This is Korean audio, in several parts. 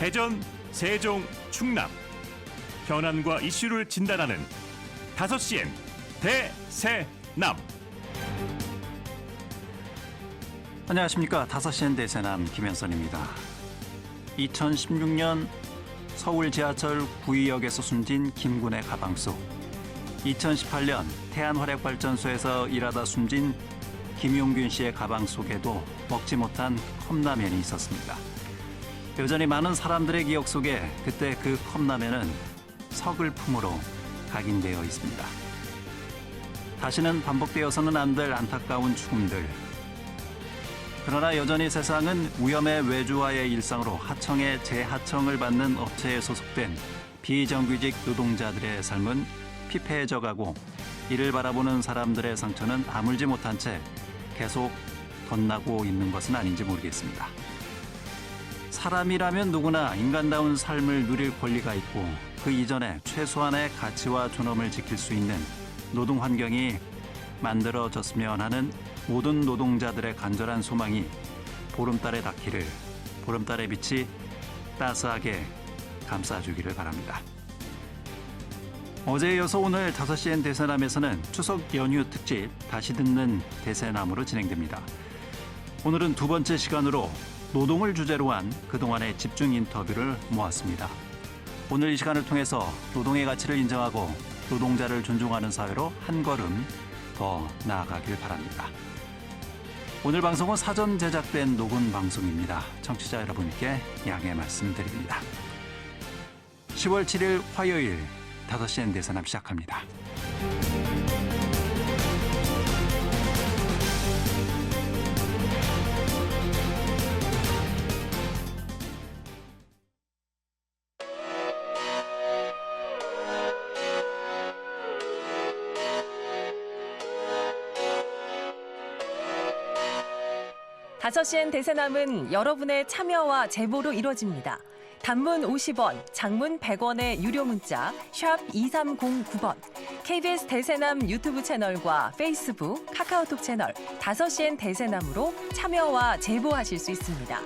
대전, 세종, 충남 현안과 이슈를 진단하는 5시엔 대세남. 안녕하십니까. 5시엔 대세남 김현선입니다. 2016년 서울 지하철 구의역에서 숨진 김군의 가방속, 2018년 태안화력발전소에서 일하다 숨진 김용균 씨의 가방 속에도 먹지 못한 컵라면이 있었습니다. 여전히 많은 사람들의 기억 속에 그때 그 컵라면은 서글픔으로 각인되어 있습니다. 다시는 반복되어서는 안 될 안타까운 죽음들. 그러나 여전히 세상은 위험의 외주화의 일상으로 하청의 재하청을 받는 업체에 소속된 비정규직 노동자들의 삶은 피폐해져 가고, 이를 바라보는 사람들의 상처는 아물지 못한 채 계속 덧나고 있는 것은 아닌지 모르겠습니다. 사람이라면 누구나 인간다운 삶을 누릴 권리가 있고, 그 이전에 최소한의 가치와 존엄을 지킬 수 있는 노동 환경이 만들어졌으면 하는 모든 노동자들의 간절한 소망이 보름달에 닿기를, 보름달의 빛이 따스하게 감싸주기를 바랍니다. 어제에 이어서 오늘 5시엔 대세남에서는 추석 연휴 특집 다시 듣는 대세남으로 진행됩니다. 오늘은 두 번째 시간으로 노동을 주제로 한 그동안의 집중 인터뷰를 모았습니다. 오늘 이 시간을 통해서 노동의 가치를 인정하고 노동자를 존중하는 사회로 한 걸음 더 나아가길 바랍니다. 오늘 방송은 사전 제작된 녹음 방송입니다. 청취자 여러분께 양해 말씀드립니다. 10월 7일 화요일 5시엔 대세남 시작합니다. 다섯 시엔 대세남은 여러분의 참여와 제보로 이루어집니다. 단문 50원, 장문 100원의 유료 문자 샵 2309번, KBS 대세남 유튜브 채널과 페이스북, 카카오톡 채널 5시엔 대세남으로 참여와 제보하실 수 있습니다.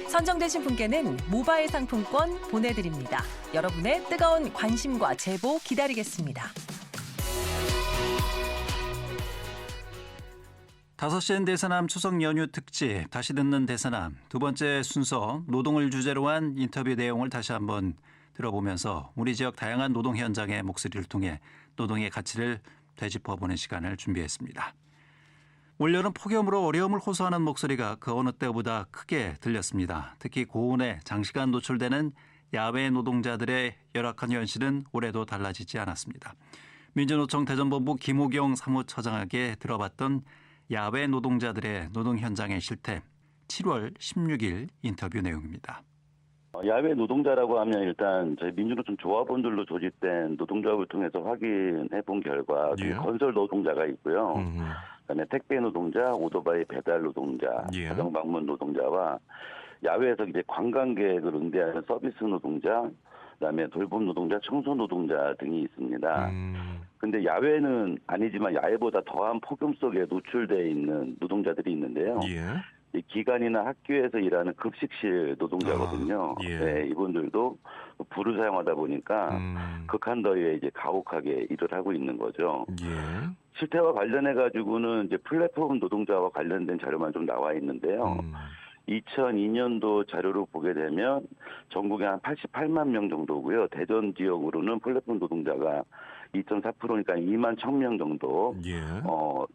선정되신 분께는 모바일 상품권 보내드립니다. 여러분의 뜨거운 관심과 제보 기다리겠습니다. 5시엔 대세남 추석 연휴 특집 다시 듣는 대세남 두 번째 순서, 노동을 주제로 한 인터뷰 내용을 다시 한번 들어보면서 우리 지역 다양한 노동 현장의 목소리를 통해 노동의 가치를 되짚어보는 시간을 준비했습니다. 올여름 폭염으로 어려움을 호소하는 목소리가 그 어느 때보다 크게 들렸습니다. 특히 고온에 장시간 노출되는 야외 노동자들의 열악한 현실은 올해도 달라지지 않았습니다. 민주노총 대전본부 김호경 사무처장에게 들어봤던 야외 노동자들의 노동 현장의 실태, 7월 16일 인터뷰 내용입니다. 야외 노동자라고 하면 일단 저희 민주노총 조합원들로 조직된 노동조합을 통해서 확인해 본 결과 건설 노동자가 있고요. 그다음에 택배 노동자, 오토바이 배달 노동자, 가정 방문 노동자와 야외에서 이제 관광객을 응대하는 서비스 노동자, 그다음에 돌봄 노동자, 청소 노동자 등이 있습니다. 근데 야외는 아니지만 야외보다 더한 폭염 속에 노출되어 있는 노동자들이 있는데요. 이 기관이나 학교에서 일하는 급식실 노동자거든요. 네, 이분들도 불을 사용하다 보니까 극한 더위에 이제 가혹하게 일을 하고 있는 거죠. 실태와 관련해 가지고는 이제 플랫폼 노동자와 관련된 자료만 좀 나와 있는데요. 2002년도 자료로 보게 되면 전국에 한 88만 명 정도고요. 대전 지역으로는 플랫폼 노동자가 2.4%니까 2만 1,000명 정도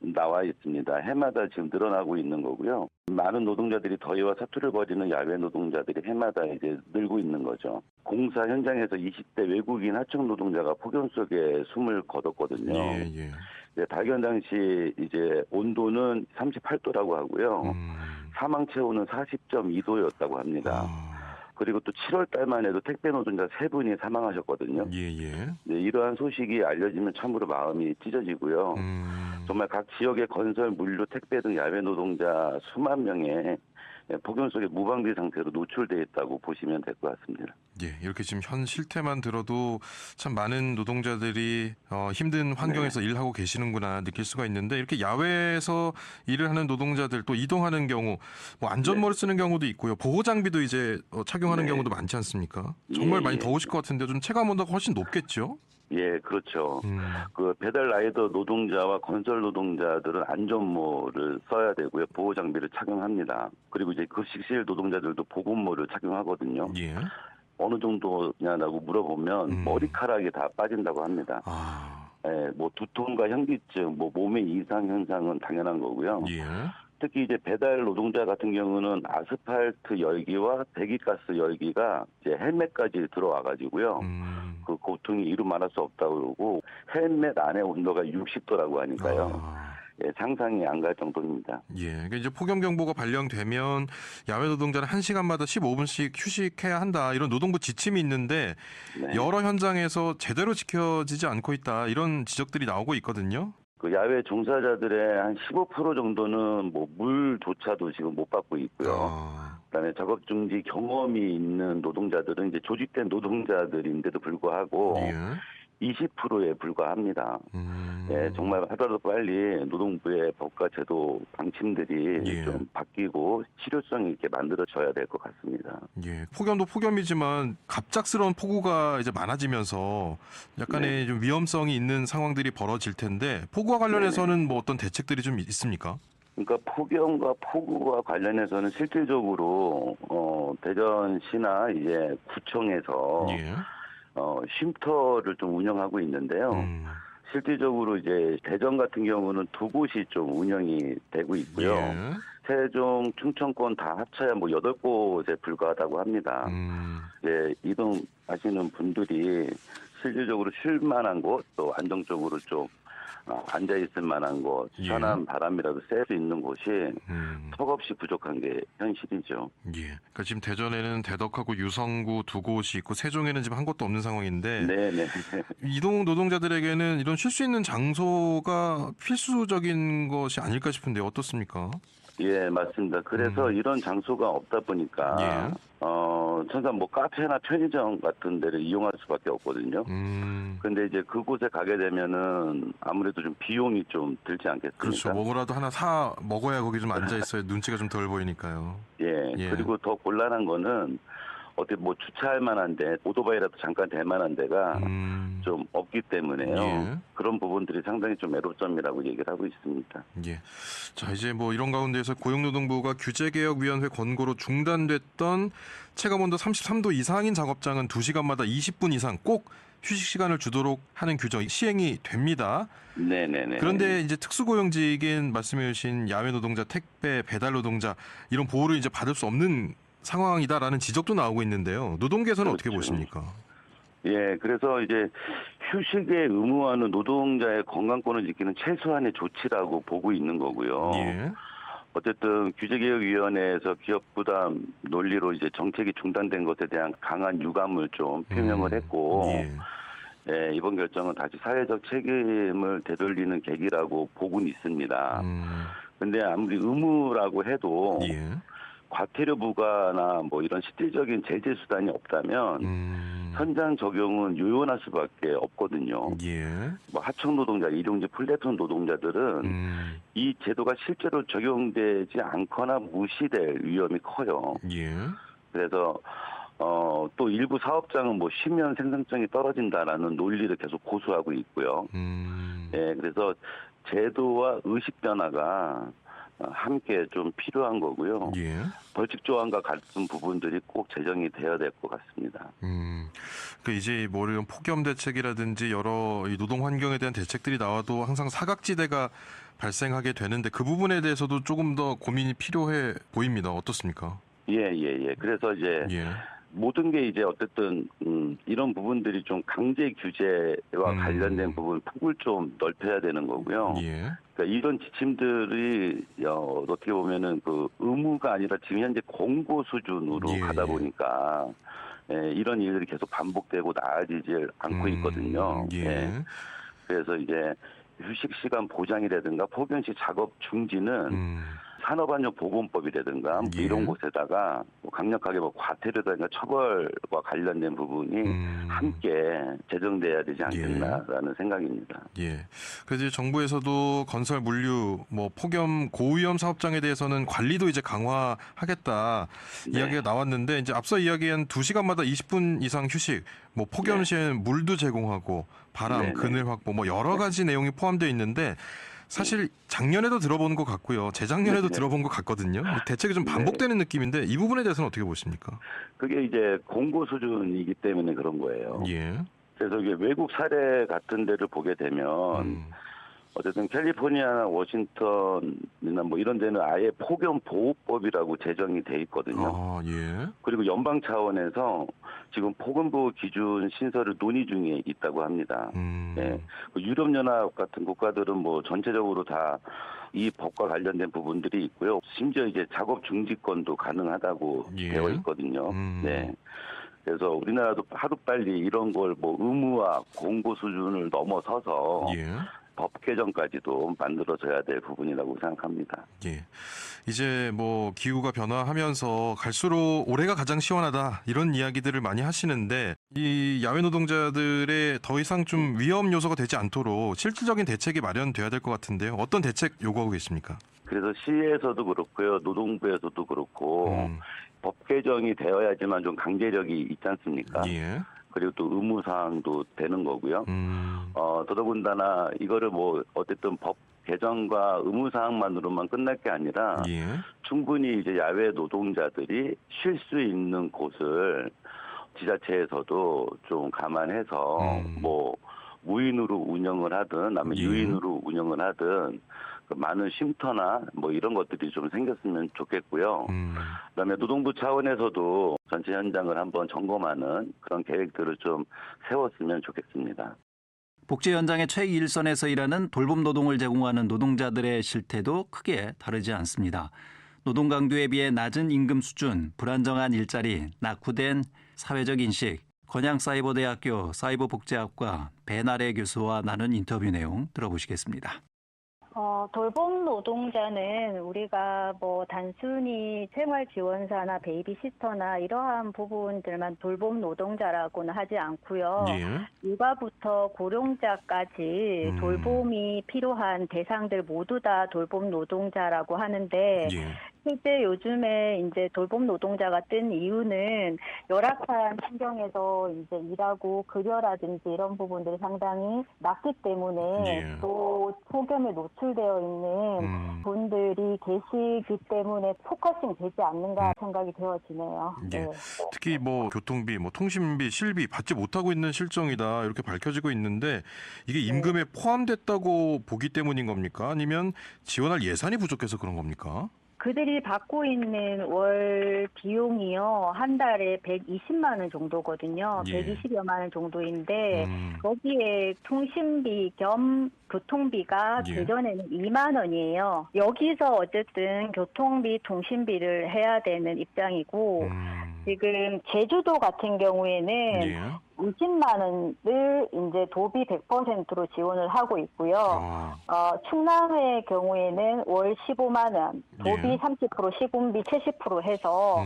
나와 있습니다. 해마다 지금 늘어나고 있는 거고요. 많은 노동자들이 더위와 사투를 벌이는 야외 노동자들이 해마다 이제 늘고 있는 거죠. 공사 현장에서 20대 외국인 하청 노동자가 폭염 속에 숨을 거뒀거든요. 발견 당시 이제 온도는 38도라고 하고요. 사망 체온은 40.2도였다고 합니다. 그리고 또 7월 달만 해도 택배 노동자 3분이 사망하셨거든요. 네, 이러한 소식이 알려지면 참으로 마음이 찢어지고요. 정말 각 지역의 건설, 물류, 택배 등 야외 노동자 수만 명의 폭염 속에 무방비 상태로 노출돼 있다고 보시면 될 것 같습니다. 예, 이렇게 지금 현 실태만 들어도 참 많은 노동자들이 힘든 환경에서 일하고 계시는구나 느낄 수가 있는데 이렇게 야외에서 일을 하는 노동자들 또 이동하는 경우 뭐 안전모를 쓰는 경우도 있고요. 보호 장비도 이제 착용하는 경우도 많지 않습니까? 정말 많이 더우실 것 같은데 좀 체감 온도가 훨씬 높겠죠? 예, 그렇죠. 그 배달 라이더 노동자와 건설 노동자들은 안전모를 써야 되고요. 보호 장비를 착용합니다. 그리고 이제 급식실 노동자들도 보건모를 착용하거든요. 예. 어느 정도냐라고 물어보면 머리카락이 다 빠진다고 합니다. 예, 뭐 두통과 현기증, 뭐 몸의 이상 현상은 당연한 거고요. 예. 특히 이제 배달 노동자 같은 경우는 아스팔트 열기와 배기가스 열기가 이제 헬멧까지 들어와 가지고요. 그 고통이 이루 말할 수 없다고 그러고 헬멧 안에 온도가 60도라고 하니까요. 예, 상상이 안 갈 정도입니다. 예, 그러니까 이제 폭염경보가 발령되면 야외 노동자는 1시간마다 15분씩 휴식해야 한다. 이런 노동부 지침이 있는데 여러 현장에서 제대로 지켜지지 않고 있다. 이런 지적들이 나오고 있거든요. 그 야외 종사자들의 한 15% 정도는 뭐 물조차도 지금 못 받고 있고요. 그다음에 작업 중지 경험이 있는 노동자들은 이제 조직된 노동자들인데도 불구하고 20%에 불과합니다. 예, 정말 하루라도 빨리 노동부의 법과 제도 방침들이 좀 바뀌고 실효성 있게 만들어져야 될 것 같습니다. 예, 폭염도 폭염이지만 갑작스러운 폭우가 이제 많아지면서 약간의 좀 위험성이 있는 상황들이 벌어질 텐데 폭우와 관련해서는 뭐 어떤 대책들이 좀 있습니까? 그러니까 폭염과 폭우와 관련해서는 실질적으로 대전시나 이제 구청에서 쉼터를 좀 운영하고 있는데요. 실질적으로 이제 대전 같은 경우는 두 곳이 좀 운영이 되고 있고요. 세종, 충청권 다 합쳐야 뭐 8곳에 불과하다고 합니다. 예, 이동하시는 분들이 실질적으로 쉴 만한 곳, 또 안정적으로 좀 앉아 있을 만한 곳, 시원한 바람이라도 쐴 수 있는 곳이 턱없이 부족한 게 현실이죠. 예. 그러니까 지금 대전에는 대덕하고 유성구 두 곳이 있고 세종에는 지금 한 곳도 없는 상황인데 네네. 이동 노동자들에게는 이런 쉴 수 있는 장소가 필수적인 것이 아닐까 싶은데 어떻습니까? 예, 맞습니다. 그래서 이런 장소가 없다 보니까 천상 뭐 카페나 편의점 같은 데를 이용할 수밖에 없거든요. 근데 이제 그곳에 가게 되면은 아무래도 좀 비용이 좀 들지 않겠습니까? 그렇죠. 뭐라도 하나 사 먹어야 거기 좀 앉아 있어야 눈치가 좀 덜 보이니까요. 예. 그리고 더 곤란한 거는 어디 뭐 주차할 만한데 오토바이라도 잠깐 댈 만한 데가 좀 없기 때문에요. 그런 부분들이 상당히 좀 애로점이라고 얘기를 하고 있습니다. 예. 자, 이제 뭐 이런 가운데에서 고용노동부가 규제개혁위원회 권고로 중단됐던 체감온도 33도 이상인 작업장은 2시간마다 20분 이상 꼭 휴식 시간을 주도록 하는 규정이 시행이 됩니다. 네네네. 그런데 이제 특수고용직인 말씀해 주신 야외 노동자, 택배, 배달 노동자 이런 보호를 이제 받을 수 없는 상황이다라는 지적도 나오고 있는데요. 노동계에서는 어떻게 보십니까? 예, 그래서 이제 휴식에 의무화는 노동자의 건강권을 지키는 최소한의 조치라고 보고 있는 거고요. 어쨌든 규제개혁위원회에서 기업 부담 논리로 이제 정책이 중단된 것에 대한 강한 유감을 좀 표명을 했고, 예, 이번 결정은 다시 사회적 책임을 되돌리는 계기라고 보고는 있습니다. 근데 아무리 의무라고 해도 과태료 부과나 뭐 이런 실질적인 제재 수단이 없다면 현장 적용은 요원할 수밖에 없거든요. 뭐 하청 노동자, 일용직 플랫폼 노동자들은 이 제도가 실제로 적용되지 않거나 무시될 위험이 커요. 그래서 또 일부 사업장은 뭐 쉬면 생산성이 떨어진다라는 논리를 계속 고수하고 있고요. 예, 그래서 제도와 의식 변화가 함께 좀 필요한 거고요. 벌칙 조항과 같은 부분들이 꼭 제정이 되어야 될 것 같습니다. 그러니까 이제 뭐 이런 폭염 대책이라든지 여러 이 노동 환경에 대한 대책들이 나와도 항상 사각지대가 발생하게 되는데 그 부분에 대해서도 조금 더 고민이 필요해 보입니다. 어떻습니까? 예. 그래서 이제 모든 게 이제 어쨌든 이런 부분들이 좀 강제 규제와 관련된 부분 폭을 좀 넓혀야 되는 거고요. 그러니까 이런 지침들이 어떻게 보면은 그 의무가 아니라 지금 현재 공고 수준으로 가다 보니까 이런 일들이 계속 반복되고 나아지질 않고 있거든요. 그래서 이제 휴식 시간 보장이라든가 폭염 시 작업 중지는 산업안전보건법이라든가 뭐 예. 이런 곳에다가 뭐 강력하게 뭐 과태료라든가 처벌과 관련된 부분이 함께 제정돼야 되지 않겠나라는 생각입니다. 예. 그래서 이제 정부에서도 건설 물류, 뭐 폭염 고위험 사업장에 대해서는 관리도 이제 강화하겠다 네. 이야기가 나왔는데 이제 앞서 이야기한 2시간마다 20분 이상 휴식, 뭐 폭염 시에는 물도 제공하고 바람, 네네. 그늘 확보, 뭐 여러 가지 내용이 포함되어 있는데 사실 작년에도 들어본 것 같고요, 재작년에도 네네. 들어본 것 같거든요. 대책이 좀 반복되는 느낌인데 이 부분에 대해서는 어떻게 보십니까? 그게 이제 공고 수준이기 때문에 그런 거예요. 예. 그래서 이게 외국 사례 같은 데를 보게 되면 어쨌든 캘리포니아나 워싱턴이나 뭐 이런 데는 아예 폭염 보호법이라고 제정이 돼 있거든요. 아, 예. 그리고 연방 차원에서 지금 폭염보호 기준 신설을 논의 중에 있다고 합니다. 예. 유럽연합 같은 국가들은 뭐 전체적으로 다 이 법과 관련된 부분들이 있고요. 심지어 이제 작업 중지권도 가능하다고 예. 되어 있거든요. 네. 그래서 우리나라도 하루빨리 이런 걸 뭐 의무화 공고 수준을 넘어서서 예. 법 개정까지도 만들어져야 될 부분이라고 생각합니다. 예. 이제 뭐 기후가 변화하면서 갈수록 올해가 가장 시원하다 이런 이야기들을 많이 하시는데 이 야외 노동자들의 더 이상 좀 위험 요소가 되지 않도록 실질적인 대책이 마련돼야 될 것 같은데요. 어떤 대책 요구하고 계십니까? 그래서 시에서도 그렇고요. 노동부에서도 그렇고 법 개정이 되어야지만 좀 강제력이 있지 않습니까? 예. 그리고 또 의무사항도 되는 거고요. 더더군다나 이거를 뭐 어쨌든 법 개정과 의무사항만으로만 끝날 게 아니라 예. 충분히 이제 야외 노동자들이 쉴 수 있는 곳을 지자체에서도 좀 감안해서 뭐 무인으로 운영을 하든 아니면 예. 유인으로 운영을 하든 그 많은 쉼터나 뭐 이런 것들이 좀 생겼으면 좋겠고요. 그다음에 노동부 차원에서도 전체 현장을 한번 점검하는 그런 계획들을 좀 세웠으면 좋겠습니다. 복지 현장의 최일선에서 일하는 돌봄 노동을 제공하는 노동자들의 실태도 크게 다르지 않습니다. 노동 강도에 비해 낮은 임금 수준, 불안정한 일자리, 낙후된 사회적 인식, 건양사이버대학교 사이버복지학과 배나래 교수와 나눈 인터뷰 내용 들어보시겠습니다. 돌봄 노동자는 우리가 뭐 단순히 생활지원사나 베이비시터나 이러한 부분들만 돌봄 노동자라고는 하지 않고요. 예. 육아부터 고령자까지 돌봄이 필요한 대상들 모두 다 돌봄 노동자라고 하는데 예. 실제 요즘에 이제 돌봄 노동자가 뜬 이유는 열악한 환경에서 이제 일하고 급여라든지 이런 부분들이 상당히 낮기 때문에 예. 또 폭염에 노출되어 있는 분들이 계시기 때문에 포커싱 되지 않는가 생각이 되어지네요. 예. 네. 특히 뭐 교통비, 뭐 통신비, 실비 받지 못하고 있는 실정이다 이렇게 밝혀지고 있는데 이게 임금에 포함됐다고 보기 때문인 겁니까? 아니면 지원할 예산이 부족해서 그런 겁니까? 그들이 받고 있는 월 비용이요. 한 달에 120만 원 정도거든요. 예. 120여만 원 정도인데 거기에 통신비 겸 교통비가 예. 그전에는 2만 원이에요. 여기서 어쨌든 교통비, 통신비를 해야 되는 입장이고 지금 제주도 같은 경우에는 예. 20만 원을 이제 도비 100%로 지원을 하고 있고요. 충남의 경우에는 월 15만 원, 도비 예. 30%, 시군비 70% 해서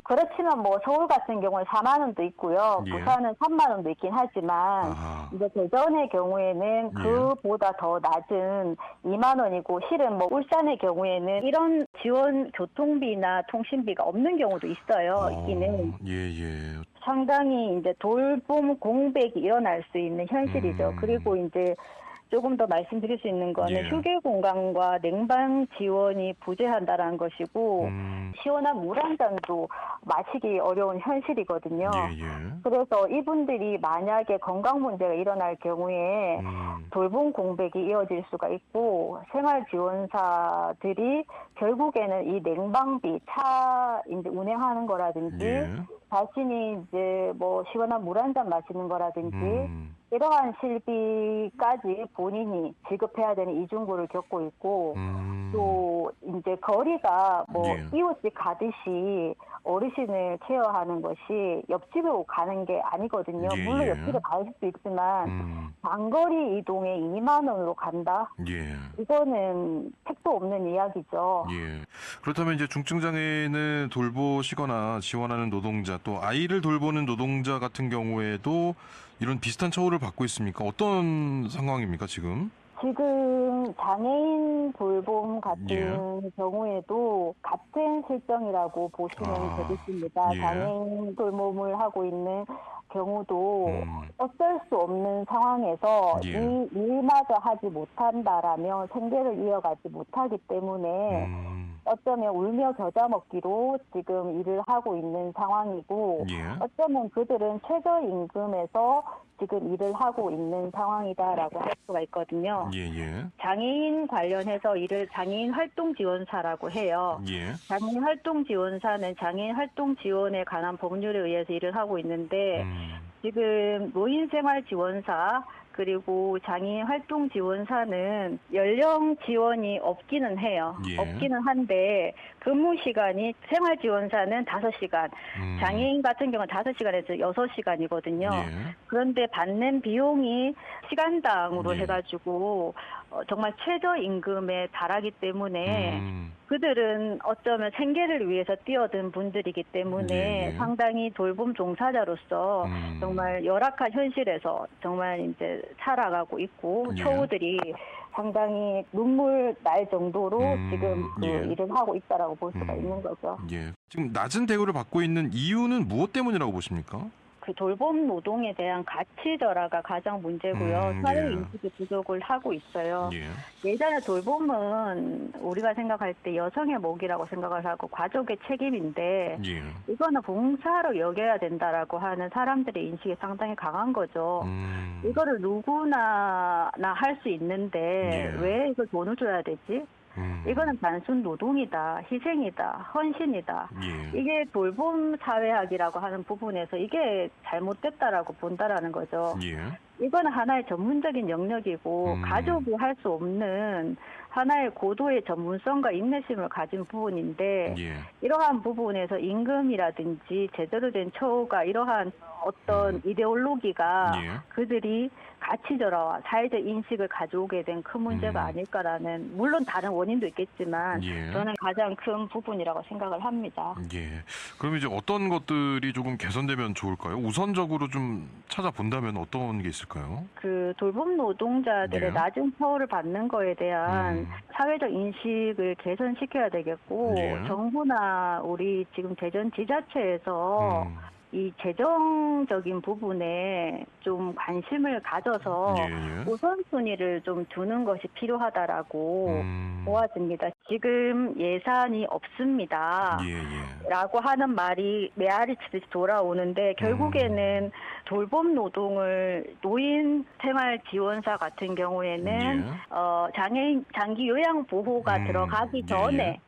그렇지만 뭐 서울 같은 경우는 4만 원도 있고요. 예. 부산은 3만 원도 있긴 하지만 아하. 이제 대전의 경우에는 그보다 더 낮은 2만 원이고 실은 뭐 울산의 경우에는 이런 지원 교통비나 통신비가 없는 경우도 있어요. 있기는. 예. 상당히 이제 돌봄 공백이 일어날 수 있는 현실이죠. 그리고 이제 조금 더 말씀드릴 수 있는 거는 예. 휴게 공간과 냉방 지원이 부재한다는 것이고 시원한 물 한 잔도 마시기 어려운 현실이거든요. 예. 그래서 이분들이 만약에 건강 문제가 일어날 경우에 돌봄 공백이 이어질 수가 있고 생활지원사들이 결국에는 이 냉방비, 차 이제 운행하는 거라든지 예. 자신이 이제 뭐 시원한 물 한 잔 마시는 거라든지 이러한 실비까지 본인이 지급해야 되는 이중고를 겪고 있고 또 이제 거리가 뭐 예. 이웃집 가듯이 어르신을 케어하는 것이 옆집으로 가는 게 아니거든요. 예, 물론 예. 옆집에 갈 수도 있지만 장거리 이동에 2만 원으로 간다? 예. 이거는 택도 없는 이야기죠. 예. 그렇다면 이제 중증 장애인을 돌보시거나 지원하는 노동자 또 아이를 돌보는 노동자 같은 경우에도 이런 비슷한 처우를 받고 있습니까? 어떤 상황입니까 지금? 지금 장애인 돌봄 같은 예. 경우에도 같은 실정이라고 보시면 되겠습니다. 예. 장애인 돌봄을 하고 있는 경우도 음. 어쩔 수 없는 상황에서 예. 이 일마저 하지 못한다라면 생계를 이어가지 못하기 때문에 어쩌면 울며 겨자 먹기로 지금 일을 하고 있는 상황이고 예. 어쩌면 그들은 최저임금에서 지금 일을 하고 있는 상황이다라고 할 수가 있거든요. 예. 장애인 관련해서 이를 장애인 활동 지원사라고 해요. 예. 장애인 활동 지원사는 장애인 활동 지원에 관한 법률에 의해서 일을 하고 있는데 지금 노인생활 지원사 그리고 장애인 활동 지원사는 연령 지원이 없기는 해요. 예. 없기는 한데 근무 시간이 생활 지원사는 5시간, 장애인 같은 경우는 5시간에서 6시간이거든요. 예. 그런데 받는 비용이 시간당으로 예. 해가지고 정말 최저임금에 달하기 때문에 그들은 어쩌면 생계를 위해서 뛰어든 분들이기 때문에 예. 상당히 돌봄 종사자로서 정말 열악한 현실에서 정말 이제 살아가고 있고 예. 처우들이 상당히 눈물 날 정도로 지금 그 예. 일을 하고 있다라고 볼 수가 있는 거죠. 예. 지금 낮은 대우를 받고 있는 이유는 무엇 때문이라고 보십니까? 그 돌봄 노동에 대한 가치 절하가 가장 문제고요. 사회 예. 인식이 부족을 하고 있어요. 예. 예전에 돌봄은 우리가 생각할 때 여성의 몫이라고 생각을 하고 가족의 책임인데 예. 이거는 봉사로 여겨야 된다라고 하는 사람들의 인식이 상당히 강한 거죠. 이거를 누구나 할 수 있는데 예. 왜 이걸 돈을 줘야 되지? 이거는 단순 노동이다, 희생이다, 헌신이다. 예. 이게 돌봄 사회학이라고 하는 부분에서 이게 잘못됐다라고 본다라는 거죠. 예. 이거는 하나의 전문적인 영역이고 가족이 할 수 없는 하나의 고도의 전문성과 인내심을 가진 부분인데 예. 이러한 부분에서 임금이라든지 제대로 된 처우가 이러한 어떤 이데올로기가 예. 그들이 가치절하와 사회적 인식을 가져오게 된 큰 문제가 아닐까라는 물론 다른 원인도 있겠지만 예. 저는 가장 큰 부분이라고 생각을 합니다. 예. 그럼 이제 어떤 것들이 조금 개선되면 좋을까요? 우선적으로 좀 찾아본다면 어떤 게 있을까요? 그 돌봄 노동자들의 예. 낮은 처우를 받는 거에 대한 사회적 인식을 개선시켜야 되겠고 예. 정부나 우리 지금 대전 지자체에서 이 재정적인 부분에 좀 관심을 가져서 예. 우선순위를 좀 두는 것이 필요하다라고 보아집니다. 지금 예산이 없습니다. 예. 라고 하는 말이 메아리 치듯이 돌아오는데 결국에는 돌봄 노동을 노인 생활 지원사 같은 경우에는 장애인 장기 요양 보호가 들어가기 전에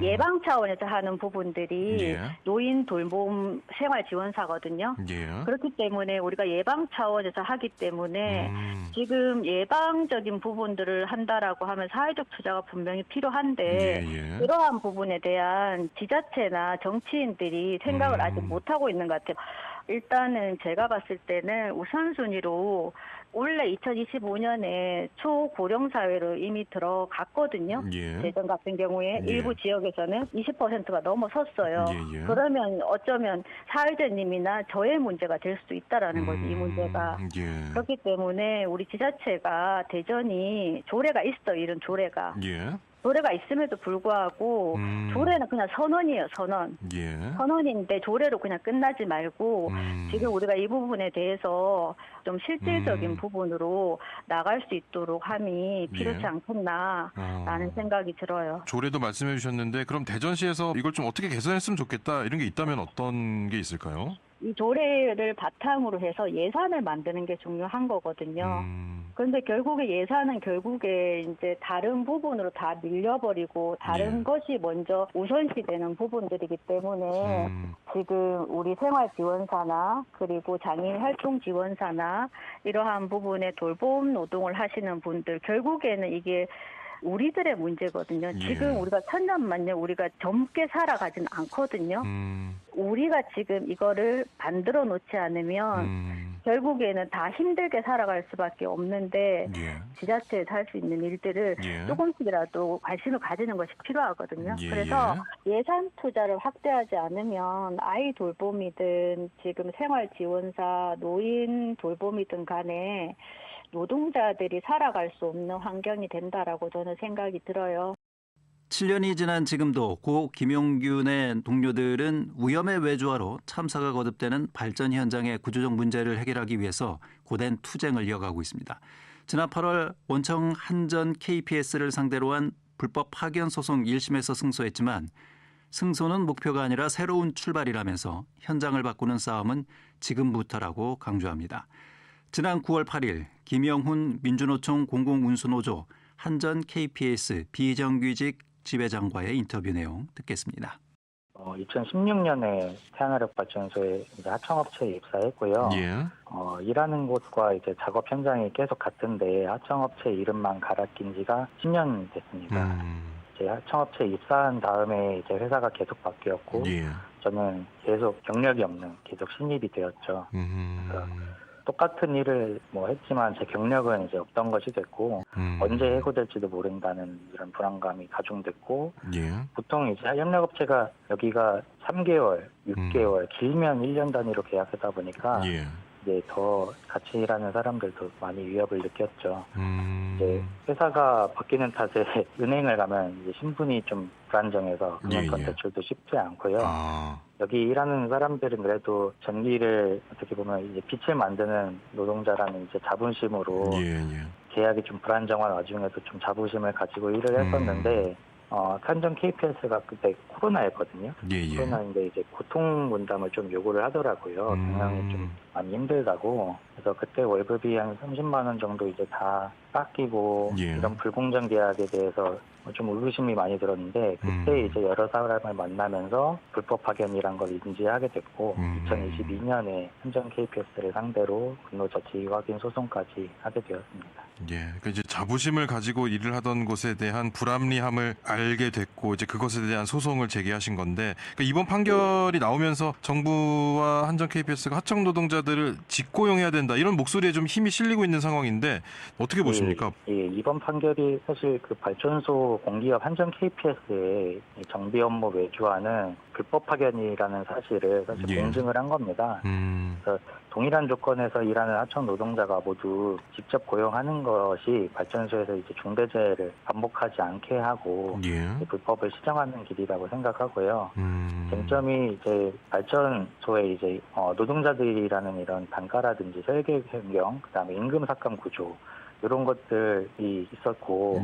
예방 차원에서 하는 부분들이 예. 노인 돌봄 생활 지원사거든요. 예. 그렇기 때문에 우리가 예방 차원에서 하기 때문에 지금 예방적인 부분들을 한다라고 하면 사회적 투자가 분명히 필요한데 예. 이러한 부분에 대한 지자체나 정치인들이 생각을 아직 못하고 있는 것 같아요. 일단은 제가 봤을 때는 우선순위로 원래 2025년에 초고령 사회로 이미 들어갔거든요. 예. 대전 같은 경우에 예. 일부 지역에서는 20%가 넘어섰어요. 예. 그러면 어쩌면 사회자님이나 저의 문제가 될 수도 있다라는 거지, 이 문제가. 예. 그렇기 때문에 우리 지자체가 대전이 조례가 있어, 이런 조례가. 예. 조례가 있음에도 불구하고 조례는 그냥 선언이에요, 선언. 예. 선언인데 조례로 그냥 끝나지 말고 지금 우리가 이 부분에 대해서 좀 실질적인 부분으로 나갈 수 있도록 함이 필요치 예. 않겠나라는 생각이 들어요. 조례도 말씀해 주셨는데 그럼 대전시에서 이걸 좀 어떻게 개선했으면 좋겠다 이런 게 있다면 어떤 게 있을까요? 이 조례를 바탕으로 해서 예산을 만드는 게 중요한 거거든요. 그런데 결국에 예산은 결국에 이제 다른 부분으로 다 밀려버리고 다른 예. 것이 먼저 우선시 되는 부분들이기 때문에 지금 우리 생활지원사나 그리고 장애인 활동지원사나 이러한 부분에 돌봄 노동을 하시는 분들 결국에는 이게 우리들의 문제거든요. 예. 지금 우리가 천년만년 우리가 젊게 살아가진 않거든요. 우리가 지금 이거를 만들어 놓지 않으면 결국에는 다 힘들게 살아갈 수밖에 없는데 예. 지자체에서 할 수 있는 일들을 예. 조금씩이라도 관심을 가지는 것이 필요하거든요. 예, 그래서 예산 투자를 확대하지 않으면 아이 돌봄이든 지금 생활지원사, 노인 돌봄이든 간에 노동자들이 살아갈 수 없는 환경이 된다라고 저는 생각이 들어요. 7년이 지난 지금도 고 김용균의 동료들은 위험의 외주화로 참사가 거듭되는 발전 현장의 구조적 문제를 해결하기 위해서 고된 투쟁을 이어가고 있습니다. 지난 8월 원청 한전 KPS를 상대로 한 불법 파견 소송 1심에서 승소했지만 승소는 목표가 아니라 새로운 출발이라면서 현장을 바꾸는 싸움은 지금부터라고 강조합니다. 지난 9월 8일 김영훈 민주노총 공공운수노조 한전 KPS 비정규직 지회장과의 인터뷰 내용 듣겠습니다. 2016년에 태양화력발전소에 이제 하청업체에 입사했고요. 예. 일하는 곳과 이제 작업 현장이 계속 같은데 하청업체 이름만 갈아 낀 지가 10년 됐습니다. 이제 하청업체에 입사한 다음에 이제 회사가 계속 바뀌었고, 예. 저는 계속 경력이 없는 계속 신입이 되었죠. 그래서 똑같은 일을 했지만 제 경력은 이제 없던 것이 됐고 언제 해고될지도 모른다는 이런 불안감이 가중됐고 예. 보통 이제 협력업체가 여기가 3개월, 6개월, 길면 1년 단위로 계약하다 보니까 예. 이제 더 같이 일하는 사람들도 많이 위협을 느꼈죠. 이제 회사가 바뀌는 탓에 은행을 가면 이제 신분이 좀 불안정해서 금융권 대출도 쉽지 않고요. 여기 일하는 사람들은 그래도 전기를 어떻게 보면 이제 빛을 만드는 노동자라는 이제 자부심으로 계약이 좀 불안정한 와중에도 좀 자부심을 가지고 일을 했었는데 한전 KPS가 그때 코로나였거든요. 코로나인데 이제 고통 분담을 좀 요구를 하더라고요. 경영이 좀 많이 힘들다고. 그래서 그때 월급이 한 30만 원 정도 이제 다 깎이고 이런 불공정 계약에 대해서 좀 의구심이 많이 들었는데 그때 이제 여러 사람을 만나면서 불법 파견이란 걸 인지하게 됐고 2022년에 한전 KPS를 상대로 근로자 지위 확인 소송까지 하게 되었습니다. 예, 그러니까 이제 자부심을 가지고 일을 하던 곳에 대한 불합리함을 알게 됐고 이제 그것에 대한 소송을 제기하신 건데 그러니까 이번 판결이 나오면서 정부와 한전 KPS가 하청 노동자들을 직고용해야 된다 이런 목소리에 좀 힘이 실리고 있는 상황인데 어떻게 보십니까? 예, 이번 판결이 사실 그 발전소 공기업 한전 KPS의 정비 업무 외주화는 불법 파견이라는 사실을 사실 공증을 한 겁니다. 그래서 동일한 조건에서 일하는 하청 노동자가 모두 직접 고용하는 것이 발전소에서 이제 중대재해를 반복하지 않게 하고 불법을 시정하는 길이라고 생각하고요. 쟁점이 이제 발전소에 이제 노동자들이라는 이런 단가라든지 설계 변경, 그다음에 임금 삭감 구조 이런 것들이 있었고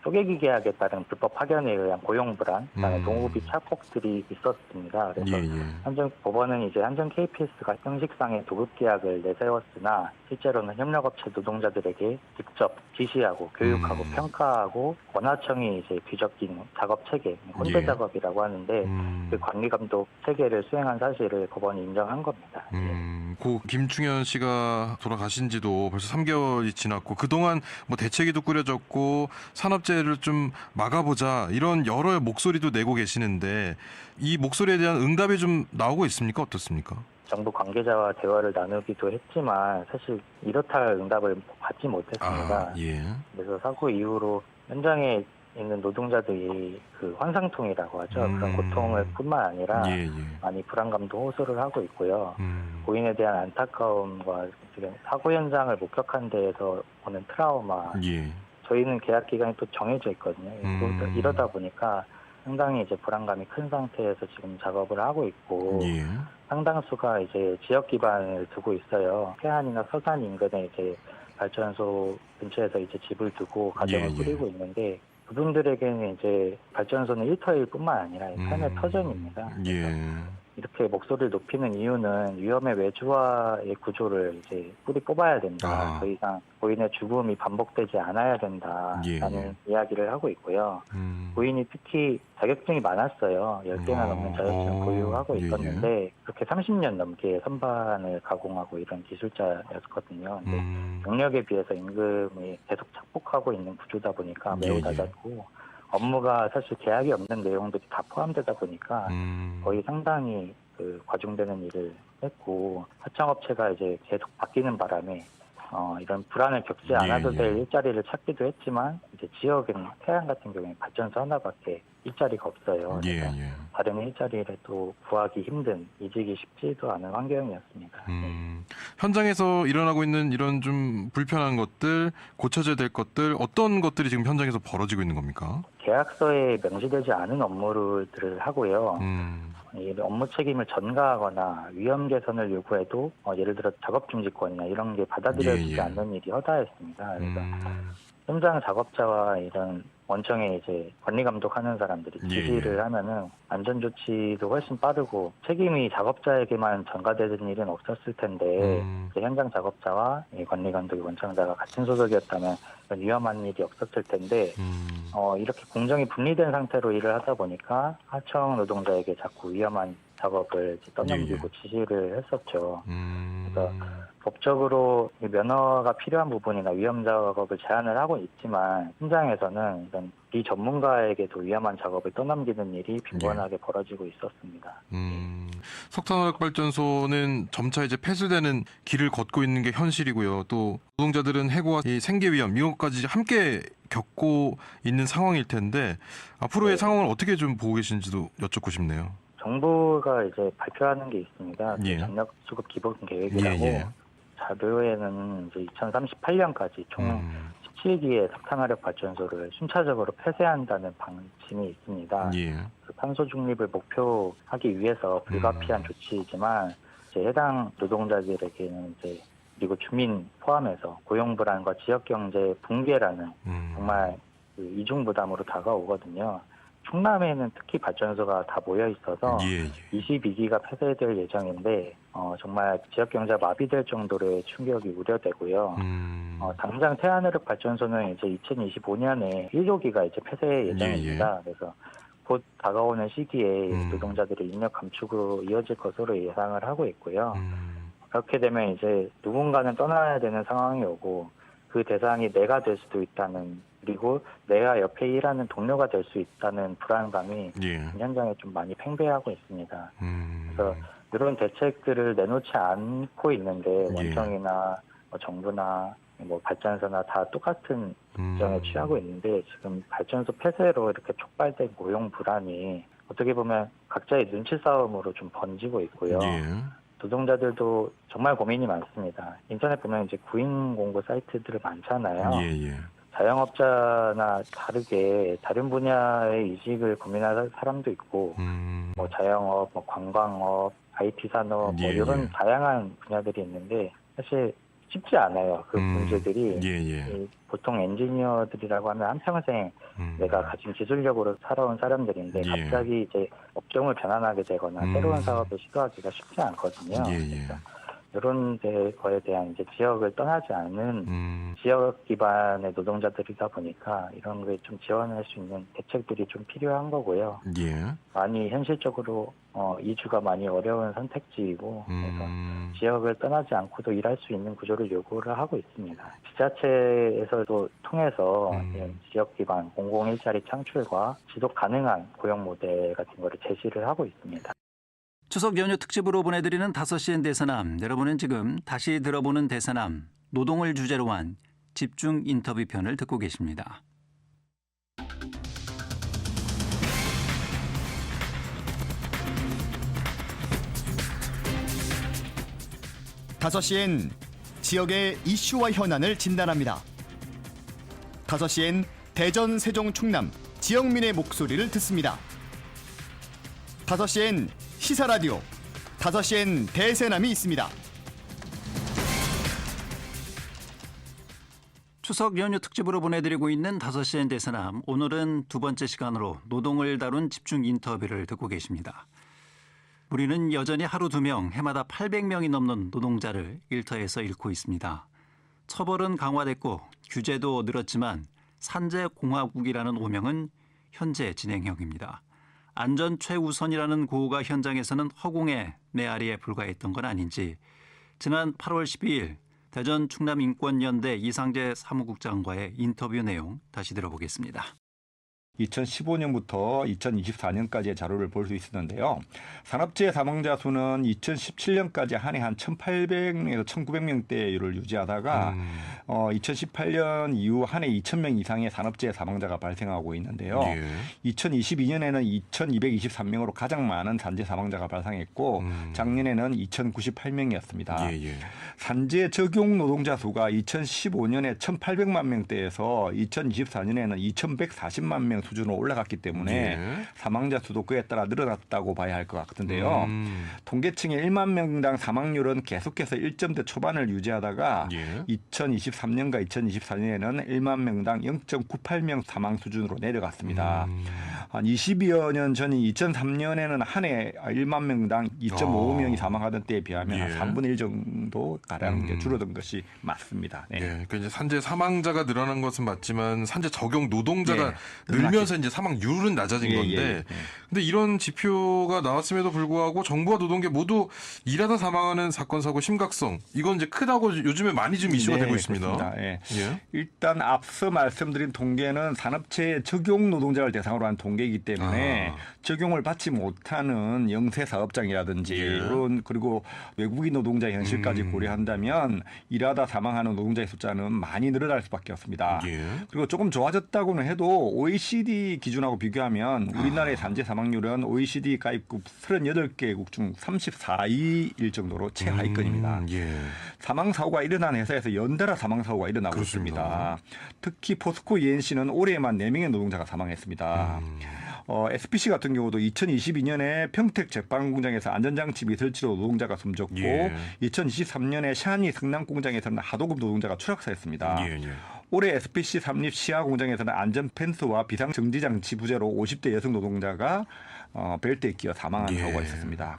쪼개기 계약에 따른 불법 파견에 의한 고용 불안, 그다음에 동호비 착폭들이 있었습니다. 그래서 한전 법원은 이제 한전 KPS가 형식상의 도급 계약을 내세웠으나 실제로는 협력업체 노동자들에게 직접 지시하고 교육하고 평가하고 원하청이 이제 뒤적인 작업 체계, 혼재 작업이라고 하는데 그 관리 감독 체계를 수행한 사실을 법원이 인정한 겁니다. 고 김충현 씨가 돌아가신 지도 벌써 3개월이 지났고 그동안 뭐 대책위도 꾸려졌고 산업재해를 좀 막아보자 이런 여러 목소리도 내고 계시는데 이 목소리에 대한 응답이 좀 나오고 있습니까? 어떻습니까? 정부 관계자와 대화를 나누기도 했지만 사실 이렇다 할 응답을 받지 못했습니다. 그래서 사고 이후로 현장에 있는 노동자들이 그 환상통이라고 하죠. 그런 고통을 뿐만 아니라 많이 불안감도 호소를 하고 있고요. 고인에 대한 안타까움과 지금 사고 현장을 목격한 데에서 오는 트라우마. 저희는 계약 기간이 또 정해져 있거든요. 이러다 보니까 상당히 이제 불안감이 큰 상태에서 지금 작업을 하고 있고 상당수가 이제 지역 기반을 두고 있어요. 태안이나 서산 인근에 이제 발전소 근처에서 이제 집을 두고 가정을 꾸리고 있는데 그분들에게는 이제 발전소는 일터일뿐만 아니라 삶의 터전입니다. 이렇게 목소리를 높이는 이유는 위험의 외주화의 구조를 이제 뿌리 뽑아야 된다. 더 이상 고인의 죽음이 반복되지 않아야 된다라는 이야기를 하고 있고요. 고인이 특히 자격증이 많았어요. 10개나 넘는 자격증을 보유하고 있었는데 그렇게 30년 넘게 선반을 가공하고 이런 기술자였거든요. 근데 경력에 비해서 임금이 계속 착복하고 있는 구조다 보니까 매우 낮았고 업무가 사실 계약이 없는 내용들이 다 포함되다 보니까 거의 상당히 그 과중되는 일을 했고 하청업체가 이제 계속 바뀌는 바람에 이런 불안을 겪지 않아도 될 일자리를 찾기도 했지만 이제 지역은 태안 같은 경우에 발전소 하나밖에 일자리가 없어요. 다른 일자리를 또 구하기 힘든, 이직이 쉽지도 않은 환경이었습니다. 현장에서 일어나고 있는 이런 좀 불편한 것들, 고쳐져야 될 것들, 어떤 것들이 지금 현장에서 벌어지고 있는 겁니까? 계약서에 명시되지 않은 업무들을 하고요. 이 업무 책임을 전가하거나 위험 개선을 요구해도 예를 들어 작업 중지권이나 이런 게 받아들여지지 않는 일이 허다했습니다. 그래서 현장 작업자와 이런 원청에 이제 관리 감독하는 사람들이 지시를 하면은 안전 조치도 훨씬 빠르고 책임이 작업자에게만 전가되는 일은 없었을 텐데 현장 작업자와 관리 감독이 원청자가 같은 소속이었다면 위험한 일이 없었을 텐데 이렇게 공정이 분리된 상태로 일을 하다 보니까 하청 노동자에게 자꾸 위험한 작업을 떠넘기고 지시를 했었죠. 그래서 법적으로 면허가 필요한 부분이나 위험 작업을 제한을 하고 있지만 현장에서는 이런 비전문가에게도 위험한 작업을 떠넘기는 일이 빈번하게 벌어지고 있었습니다. 석탄화력발전소는 점차 이제 폐쇄되는 길을 걷고 있는 게 현실이고요. 또 노동자들은 해고와 이 생계 위험 이것까지 함께 겪고 있는 상황일 텐데 앞으로의 상황을 어떻게 좀 보고 계신지도 여쭙고 싶네요. 정부가 이제 발표하는 게 있습니다. 전력 수급 기본 계획이라고 자료에는 이제 2038년까지 총 17기의 석탄화력 발전소를 순차적으로 폐쇄한다는 방침이 있습니다. 탄소 중립을 목표하기 위해서 불가피한 조치이지만 이제 해당 노동자들에게는 이제 그리고 주민 포함해서 고용 불안과 지역 경제 붕괴라는 정말 그 이중 부담으로 다가오거든요. 충남에는 특히 발전소가 다 모여 있어서 22기가 폐쇄될 예정인데 정말 지역 경제가 마비될 정도로의 충격이 우려되고요. 당장 태안화력 발전소는 이제 2025년에 1호기가 이제 폐쇄 예정입니다. 그래서 곧 다가오는 시기에 노동자들의 인력 감축으로 이어질 것으로 예상을 하고 있고요. 그렇게 되면 이제 누군가는 떠나야 되는 상황이 오고 그 대상이 내가 될 수도 있다는, 그리고 내가 옆에 일하는 동료가 될 수 있다는 불안감이 현장에 좀 많이 팽배하고 있습니다. 그래서 이런 대책들을 내놓지 않고 있는데 원청이나 정부나 발전소나 다 똑같은 입장에 취하고 있는데 지금 발전소 폐쇄로 이렇게 촉발된 고용 불안이 어떻게 보면 각자의 눈치 싸움으로 좀 번지고 있고요. 노동자들도 정말 고민이 많습니다. 인터넷 보면 이제 구인 공고 사이트들 많잖아요. 자영업자나 다르게 다른 분야의 이직을 고민하는 사람도 있고, 자영업, 관광업, IT 산업, 이런 다양한 분야들이 있는데 사실 쉽지 않아요. 그 문제들이 보통 엔지니어들이라고 하면 한평생 내가 가진 기술력으로 살아온 사람들인데 갑자기 이제 업종을 변환하게 되거나 새로운 사업을 시도하기가 쉽지 않거든요. 그래서 이런 거에 대한 이제 지역을 떠나지 않는 지역 기반의 노동자들이다 보니까 이런 거에 좀 지원할 수 있는 대책들이 좀 필요한 거고요. 많이 현실적으로 이주가 많이 어려운 선택지이고 그래서 지역을 떠나지 않고도 일할 수 있는 구조를 요구를 하고 있습니다. 지자체에서도 통해서 지역 기반 공공 일자리 창출과 지속 가능한 고용 모델 같은 거를 제시를 하고 있습니다. 추석 연휴 특집으로 보내드리는 5시엔 대서남. 여러분은 지금 다시 들어보는 대서남, 노동을 주제로 한 집중 인터뷰 편을 듣고 계십니다. 다섯 시엔 지역의 이슈와 현안을 진단합니다. 5시엔 대전, 세종, 충남 지역민의 목소리를 듣습니다. 5시엔 시사라디오, 5시엔 대세남이 있습니다. 추석 연휴 특집으로 보내드리고 있는 5시엔 대세남. 오늘은 두 번째 시간으로 노동을 다룬 집중 인터뷰를 듣고 계십니다. 우리는 여전히 하루 2명, 해마다 800명이 넘는 노동자를 일터에서 잃고 있습니다. 처벌은 강화됐고 규제도 늘었지만 산재공화국이라는 오명은 현재 진행형입니다. 안전 최우선이라는 구호가 현장에서는 허공의 메아리에 불과했던 건 아닌지 지난 8월 12일 대전 충남인권연대 이상재 사무국장과의 인터뷰 내용 다시 들어보겠습니다. 2015년부터 2024년까지의 자료를 볼 수 있었는데요. 산업재해 사망자 수는 2017년까지 한 해 한 1,800에서 1,900명대를 유지하다가 2018년 이후 한 해 2,000명 이상의 산업재해 사망자가 발생하고 있는데요. 2022년에는 2,223명으로 가장 많은 산재 사망자가 발생했고 작년에는 2,098명이었습니다. 산재 적용 노동자 수가 2015년에 1,800만 명대에서 2024년에는 2,140만 명 수준으로 올라갔기 때문에 사망자 수도 그에 따라 늘어났다고 봐야 할 것 같은데요. 통계청의 1만 명당 사망률은 계속해서 1점대 초반을 유지하다가 2023년과 2024년에는 1만 명당 0.98명 사망 수준으로 내려갔습니다. 한 20여 년 전인 2003년에는 한 해 1만 명당 2.55명이 사망하던 때에 비하면 한 3분의 1 정도 가량 줄어든 것이 맞습니다. 네. 그러니까 이제 산재 사망자가 늘어난 것은 맞지만 산재 적용 노동자가 늘면서 이제 사망률은 낮아진 건데, 근데 이런 지표가 나왔음에도 불구하고 정부와 노동계 모두 일하다 사망하는 사건 사고 심각성 이건 이제 크다고 요즘에 많이 좀 이슈가 되고 있습니다. 일단 앞서 말씀드린 통계는 산업재해 적용 노동자를 대상으로 한 통계이기 때문에 적용을 받지 못하는 영세 사업장이라든지 이런 그리고 외국인 노동자 현실까지 고려한다면 일하다 사망하는 노동자의 숫자는 많이 늘어날 수밖에 없습니다. 그리고 조금 좋아졌다고는 해도 OECD 기준하고 비교하면 우리나라의 산재 사망률은 OECD 가입국 38개국 중 34위일 정도로 최하위권입니다. 사망사고가 일어난 회사에서 연달아 사망사고가 일어나고 있습니다. 특히 포스코 ENC는 올해에만 4명의 노동자가 사망했습니다. SPC 같은 경우도 2022년에 평택 제빵공장에서 안전장치 미설치로 노동자가 숨졌고 2023년에 샤니 성남공장에서는 하도급 노동자가 추락사했습니다. 올해 SPC 삼립 시하 공장에서는 안전 펜스와 비상 정지 장치 부재로 50대 여성 노동자가 벨트에 끼어 사망한 사고가 있었습니다.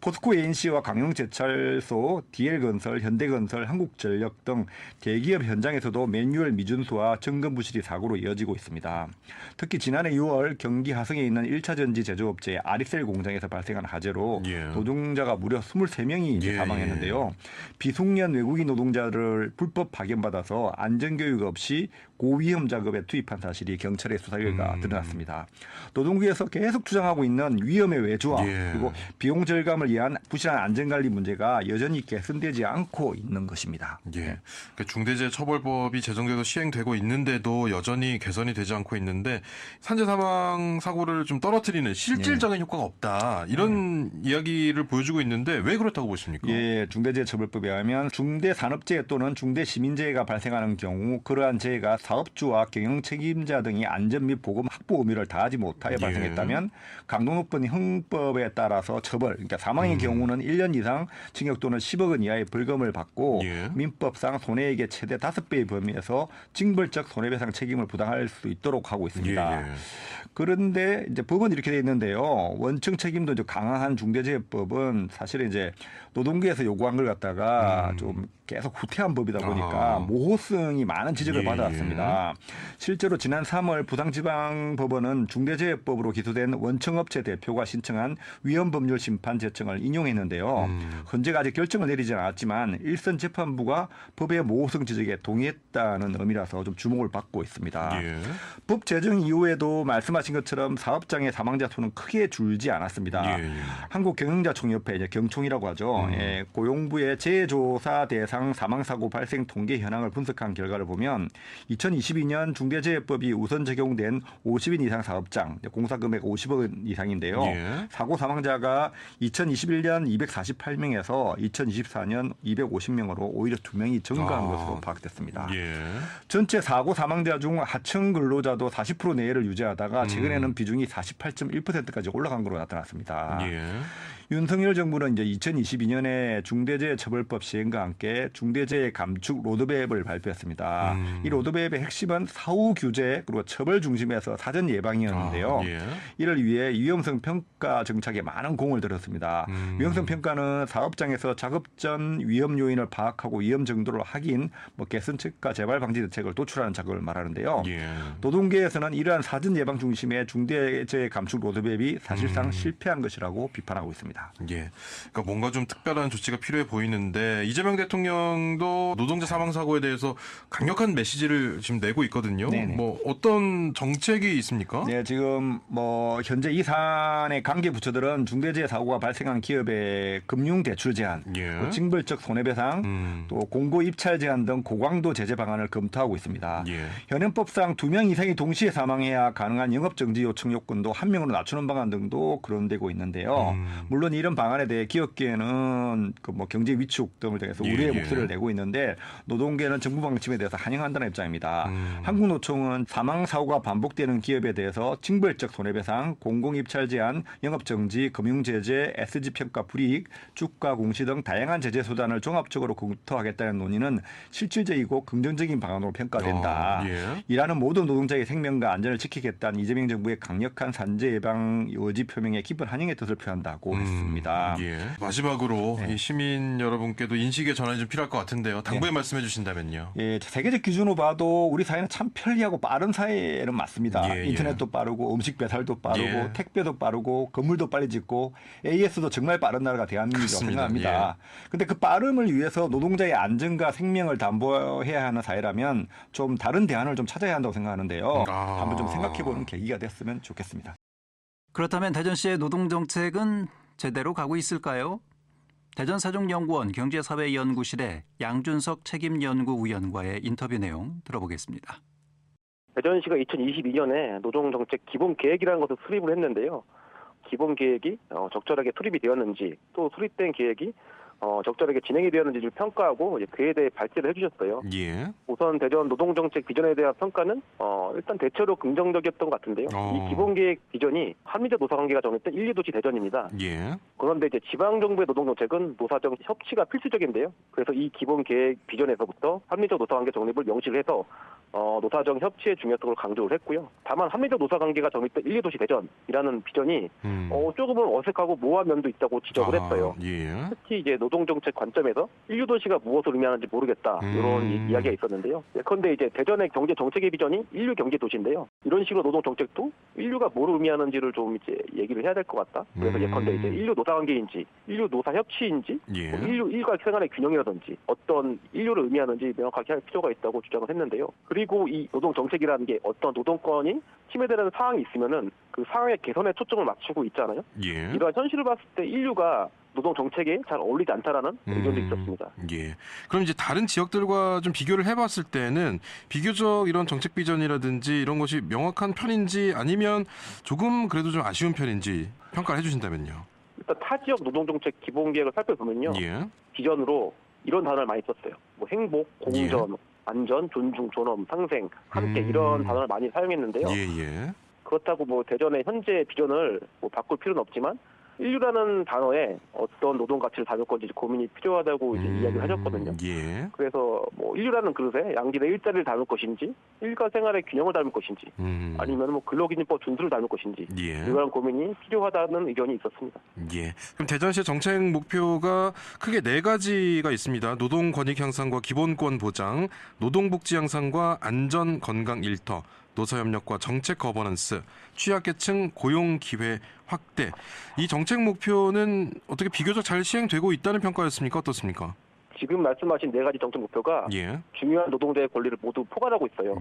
포스코 ENC와 강용제철소, DL건설, 현대건설, 한국전력 등 대기업 현장에서도 매뉴얼 미준수와 점검 부실이 사고로 이어지고 있습니다. 특히 지난해 6월 경기 하성에 있는 1차 전지 제조업체 아리셀 공장에서 발생한 화재로 노동자가 무려 23명이 사망했는데요. 비숙련 외국인 노동자를 불법 파견받아서 안전교육 없이 고위험 작업에 투입한 사실이 경찰의 수사 결과 드러났습니다. 노동부에서 계속 주장하고 있는 위험의 외주화 그리고 비용 절감을 위한 부실한 안전관리 문제가 여전히 개선되지 않고 있는 것입니다. 그러니까 중대재해처벌법이 제정돼서 시행되고 있는데도 여전히 개선이 되지 않고 있는데 산재 사망 사고를 좀 떨어뜨리는 실질적인 효과가 없다 이런 이야기를 보여주고 있는데 왜 그렇다고 보십니까? 중대재해처벌법에 의하면 중대산업재해 또는 중대시민재해가 발생하는 경우 그러한 재해가 사업주와 경영 책임자 등이 안전 및 보건 확보 의무를 다하지 못하여 발생했다면 강도 높은 형법에 따라서 처벌, 그러니까 사망의 경우는 1년 이상 징역 또는 10억 원 이하의 벌금을 받고 민법상 손해액의 최대 5배의 범위에서 징벌적 손해배상 책임을 부담할 수 있도록 하고 있습니다. 그런데 이제 법은 이렇게 돼 있는데요. 원청 책임도 이제 강화한 중대재해법은 사실은 이제 노동계에서 요구한 걸 갖다가 좀 계속 후퇴한 법이다 보니까 모호성이 많은 지적을 받아왔습니다. 실제로 지난 3월 부산지방법원은 중대재해법으로 기소된 원청업체 대표가 신청한 위헌법률 심판 제청을 인용했는데요. 헌재가 아직 결정을 내리지 않았지만 일선 재판부가 법의 모호성 지적에 동의했다는 의미라서 좀 주목을 받고 있습니다. 법 제정 이후에도 말씀하신 것처럼 사업장의 사망자 수는 크게 줄지 않았습니다. 한국경영자총협회 이제 경총이라고 하죠. 고용부의 재조사 대상 사망사고 발생 통계 현황을 분석한 결과를 보면 2022년 중대재해법이 우선 적용된 50인 이상 사업장, 공사금액 50억 원 이상인데요. 사고 사망자가 2021년 248명에서 2024년 250명으로 오히려 2명이 증가한 것으로 파악됐습니다. 전체 사고 사망자 중 하청 근로자도 40% 내외를 유지하다가 최근에는 비중이 48.1%까지 올라간 것으로 나타났습니다. 윤석열 정부는 이제 2022년에 중대재해처벌법 시행과 함께 중대재해 감축 로드맵을 발표했습니다. 이 로드맵의 핵심은 사후 규제 그리고 처벌 중심에서 사전 예방이었는데요. 이를 위해 위험성 평가 정착에 많은 공을 들였습니다. 위험성 평가는 사업장에서 작업 전 위험 요인을 파악하고 위험 정도를 확인, 개선책과 재발 방지 대책을 도출하는 작업을 말하는데요. 노동계에서는 이러한 사전 예방 중심의 중대재해 감축 로드맵이 사실상 실패한 것이라고 비판하고 있습니다. 있습니다. 예, 그러니까 뭔가 좀 특별한 조치가 필요해 보이는데 이재명 대통령도 노동자 사망 사고에 대해서 강력한 메시지를 지금 내고 있거든요. 네네. 뭐 어떤 정책이 있습니까? 네, 지금 뭐 현재 이 사안의 관계 부처들은 중대재해 사고가 발생한 기업의 금융 대출 제한, 예. 또 징벌적 손해배상, 또 공고 입찰 제한 등 고강도 제재 방안을 검토하고 있습니다. 예. 현행법상 2명 이상이 동시에 사망해야 가능한 영업정지 요청 요건도 1명으로 낮추는 방안 등도 거론되고 있는데요. 물론 이런 방안에 대해 기업계는 그 뭐 경제 위축 등을 통해서 우려의 목소리를 내고 있는데 노동계는 정부 방침에 대해서 환영한다는 입장입니다. 한국노총은 사망 사고가 반복되는 기업에 대해서 징벌적 손해배상, 공공입찰 제한, 영업정지, 금융제재, SG 평가 불이익, 주가 공시 등 다양한 제재 수단을 종합적으로 검토하겠다는 논의는 실질적이고 긍정적인 방안으로 평가된다. 일하는 모든 노동자의 생명과 안전을 지키겠다는 이재명 정부의 강력한 산재 예방 의지 표명에 깊은 환영의 뜻을 표한다고 했습니다. 예. 마지막으로 이 시민 여러분께도 인식의 전환이 좀 필요할 것 같은데요. 당부에 말씀해 주신다면요. 예, 세계적 기준으로 봐도 우리 사회는 참 편리하고 빠른 사회는 맞습니다. 인터넷도 빠르고 음식 배달도 빠르고 택배도 빠르고 건물도 빨리 짓고 AS도 정말 빠른 나라가 대한민국이라고 생각합니다. 그런데 그 빠름을 위해서 노동자의 안전과 생명을 담보해야 하는 사회라면 좀 다른 대안을 좀 찾아야 한다고 생각하는데요. 한번 좀 생각해보는 계기가 됐으면 좋겠습니다. 그렇다면 대전시의 노동정책은 제대로 가고 있을까요? 대전세종연구원 경제사회연구실의 양준석 책임연구위원과의 인터뷰 내용 들어보겠습니다. 대전시가 2022년에 노동정책 기본계획이라는 것을 수립을 했는데요. 기본계획이 적절하게 수립이 되었는지 또 수립된 계획이 적절하게 진행이 되었는지를 평가하고 그에 대해 발제를 해주셨어요. 예. 우선 대전 노동정책 비전에 대한 평가는 일단 대체로 긍정적이었던 것 같은데요. 이 기본계획 비전이 합리적 노사관계가 정했던 1, 2도시 대전입니다. 예. 그런데 이제 지방정부의 노동정책은 노사정 협치가 필수적인데요. 그래서 이 기본계획 비전에서부터 합리적 노사관계 정립을 명시를 해서 노사정 협치의 중요성을 강조를 했고요. 다만 합리적 노사관계가 정립된 1, 2도시 대전이라는 비전이 조금은 어색하고 모호한 면도 있다고 지적을 했어요. 특히 이제 노동정책 관점에서 1, 2도시가 무엇을 의미하는지 모르겠다 이런 이야기가 있었는데요. 예컨대 이제 대전의 경제 정책의 비전이 1류 경제 도시인데요. 이런 식으로 노동정책도 1류가 뭘 의미하는지를 좀 이제 얘기를 해야 될 것 같다. 그래서 예컨대 이제 1류 노사관계인지 1류 노사협치인지 1류 일과 생활의 균형이라든지 어떤 1류를 의미하는지 명확하게 할 필요가 있다고 주장을 했는데요. 그리고 이 노동정책이라는 게 어떤 노동권이 침해되는 상황이 있으면은 그 상황의 개선에 초점을 맞추고 있잖아요. 이러한 현실을 봤을 때 1류가 노동 정책에 잘 어울리지 않다라는 의견도 있었습니다. 예. 그럼 이제 다른 지역들과 좀 비교를 해봤을 때는 비교적 이런 정책 비전이라든지 이런 것이 명확한 편인지 아니면 조금 그래도 좀 아쉬운 편인지 평가를 해주신다면요. 일단 타 지역 노동 정책 기본 계획을 살펴보면요, 비전으로 이런 단어를 많이 썼어요. 뭐 행복, 공전, 안전, 존중, 존엄, 상생, 함께 이런 단어를 많이 사용했는데요. 그렇다고 뭐 대전의 현재 비전을 뭐 바꿀 필요는 없지만. 1류라는 단어에 어떤 노동 가치를 담을 건지 고민이 필요하다고 이제 이야기를 하셨거든요. 그래서 뭐 1류라는 그릇에 양질의 일자리를 담을 것인지, 일과 생활의 균형을 담을 것인지, 아니면 뭐 근로기준법 준수를 담을 것인지 이러한 고민이 필요하다는 의견이 있었습니다. 그럼 대전시의 정책 목표가 크게 4가지가 있습니다. 노동 권익 향상과 기본권 보장, 노동복지 향상과 안전 건강 일터. 노사협력과 정책 거버넌스, 취약계층 고용 기회 확대. 이 정책 목표는 어떻게 비교적 잘 시행되고 있다는 평가였습니까? 어떻습니까? 지금 말씀하신 4가지 정책 목표가 중요한 노동자의 권리를 모두 포괄하고 있어요.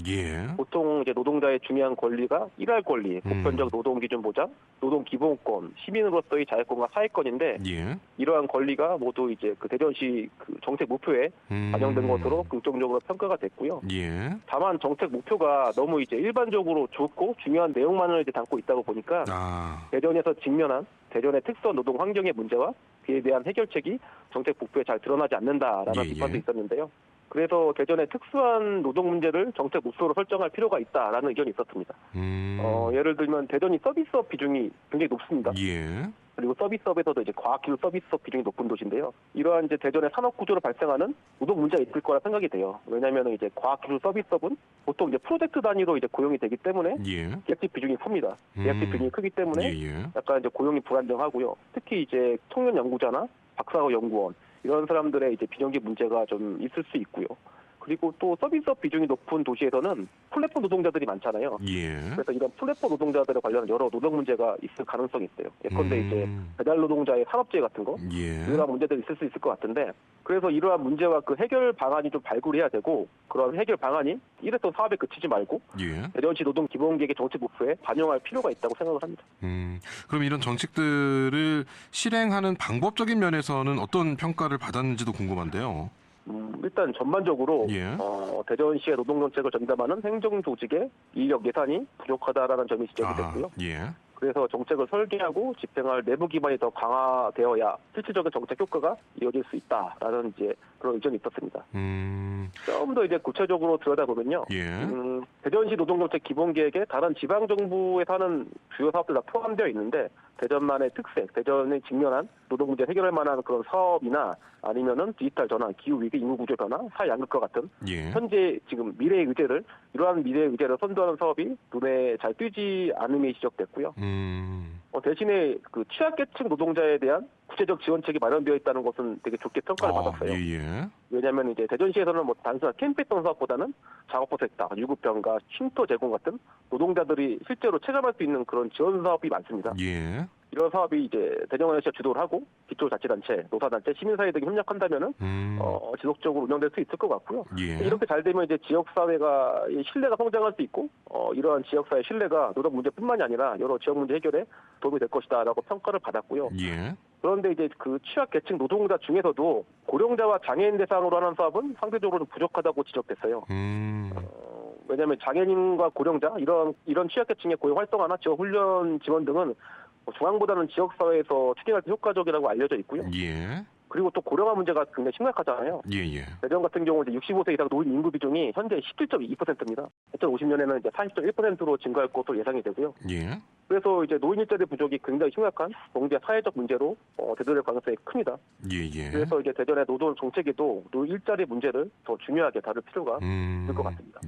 보통 이제 노동자의 중요한 권리가 일할 권리, 보편적 노동 기준 보장, 노동 기본권, 시민으로서의 자유권과 사회권인데 이러한 권리가 모두 이제 그 대전시 그 정책 목표에 반영된 것으로 긍정적으로 평가가 됐고요. 다만 정책 목표가 너무 이제 일반적으로 좋고 중요한 내용만을 이제 담고 있다고 보니까 대전에서 직면한 대전의 특수한 노동 환경의 문제와 그에 대한 해결책이 정책 목표에 잘 드러나지 않는다라는 비판도 있었는데요. 그래서 대전의 특수한 노동 문제를 정책 목표로 설정할 필요가 있다라는 의견이 있었습니다. 예를 들면 대전이 서비스업 비중이 굉장히 높습니다. 그리고 서비스업에서도 이제 과학기술 서비스업 비중이 높은 도시인데요. 이러한 이제 대전의 산업 구조로 발생하는 노동 문제가 있을 거라 생각이 돼요. 왜냐하면 이제 과학기술 서비스업은 보통 이제 프로젝트 단위로 이제 고용이 되기 때문에 계약직 비중이 큽니다. 계약직 비중이 크기 때문에 약간 이제 고용이 불안정하고요. 특히 이제 청년 연구자나 박사학위 연구원 이런 사람들의 이제 비정규 문제가 좀 있을 수 있고요. 그리고 또 서비스업 비중이 높은 도시에서는 플랫폼 노동자들이 많잖아요. 그래서 이런 플랫폼 노동자들에 관련한 여러 노동 문제가 있을 가능성이 있어요. 예컨대 이제 배달 노동자의 산업재해 같은 거 이러한 문제들이 있을 수 있을 것 같은데 그래서 이러한 문제와 그 해결 방안이 좀 발굴해야 되고 그런 해결 방안이 이랬던 사업에 그치지 말고 대전시 노동 기본계획의 정책 목표에 반영할 필요가 있다고 생각을 합니다. 그럼 이런 정책들을 실행하는 방법적인 면에서는 어떤 평가를 받았는지도 궁금한데요. 일단 전반적으로 대전시의 노동정책을 전담하는 행정조직의 인력 예산이 부족하다라는 점이 지적이 됐고요. 그래서 정책을 설계하고 집행할 내부 기반이 더 강화되어야 실질적인 정책 효과가 이어질 수 있다라는 이제 그런 의견이 있었습니다. 좀 더 이제 구체적으로 들여다보면요. 대전시 노동정책 기본계획에 다른 지방 정부에서 하는 주요 사업들 다 포함되어 있는데 대전만의 특색, 대전이 직면한 노동 문제 해결할 만한 그런 사업이나 아니면은 디지털 전환, 기후 위기, 인구 구조 변화, 사회 양극화 같은 현재 지금 미래의 의제를 이러한 미래의 의제를 선도하는 사업이 눈에 잘 띄지 않음이 지적됐고요. 대신에 그 취약계층 노동자에 대한 구체적 지원책이 마련되어 있다는 것은 되게 좋게 평가를 받았어요. 왜냐하면 이제 대전시에서는 뭐 단순한 캠페인 사업보다는 작업복 세탁, 유급 병가, 쉼터 제공 같은 노동자들이 실제로 체감할 수 있는 그런 지원 사업이 많습니다. 이런 사업이 이제 대전광역시가 주도를 하고 기초자치단체, 노사단체, 시민사회 등이 협력한다면은 지속적으로 운영될 수 있을 것 같고요. 이렇게 잘 되면 이제 지역사회가 신뢰가 성장할 수 있고 이러한 지역사회 신뢰가 노동 문제뿐만이 아니라 여러 지역 문제 해결에 도움이 될 것이다라고 평가를 받았고요. 그런데 이제 그 취약계층 노동자 중에서도 고령자와 장애인 대상으로 하는 사업은 상대적으로 좀 부족하다고 지적됐어요. 왜냐하면 장애인과 고령자 이런 취약계층의 고용 활성화나 지역 훈련 지원 등은 중앙보다는 지역사회에서 추진할 때 효과적이라고 알려져 있고요. 그리고 또 고령화 문제가 굉장히 심각하잖아요. 대전 같은 경우 이제 65세 이상 노인 인구 비중이 현재 17.2%입니다. 2050년에는 이제 40.1%로 증가할 것으로 예상이 되고요. 그래서 이제 노인 일자리 부족이 굉장히 심각한 경제 사회적 문제로 대두될 가능성이 큽니다. 그래서 이제 대전의 노동 정책에도 노인 일자리 문제를 더 중요하게 다룰 필요가 있을 것 같습니다.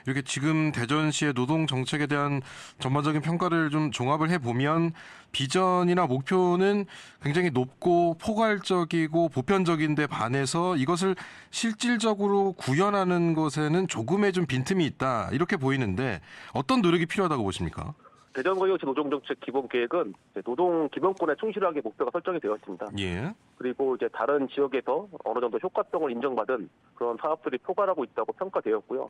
이렇게 지금 대전시의 노동 정책에 대한 전반적인 평가를 좀 종합을 해보면 비전이나 목표는 굉장히 높고 포괄적이고 보편적인데 반해서 이것을 실질적으로 구현하는 것에는 조금의 좀 빈틈이 있다 이렇게 보이는데 어떤 노력이 필요하다고 보십니까? 대전광역시 노동정책 기본계획은 노동 기본권에 충실하게 목표가 설정이 되어 있습니다. 그리고 이제 다른 지역에서 어느 정도 효과성을 인정받은 그런 사업들이 포괄하고 있다고 평가되었고요.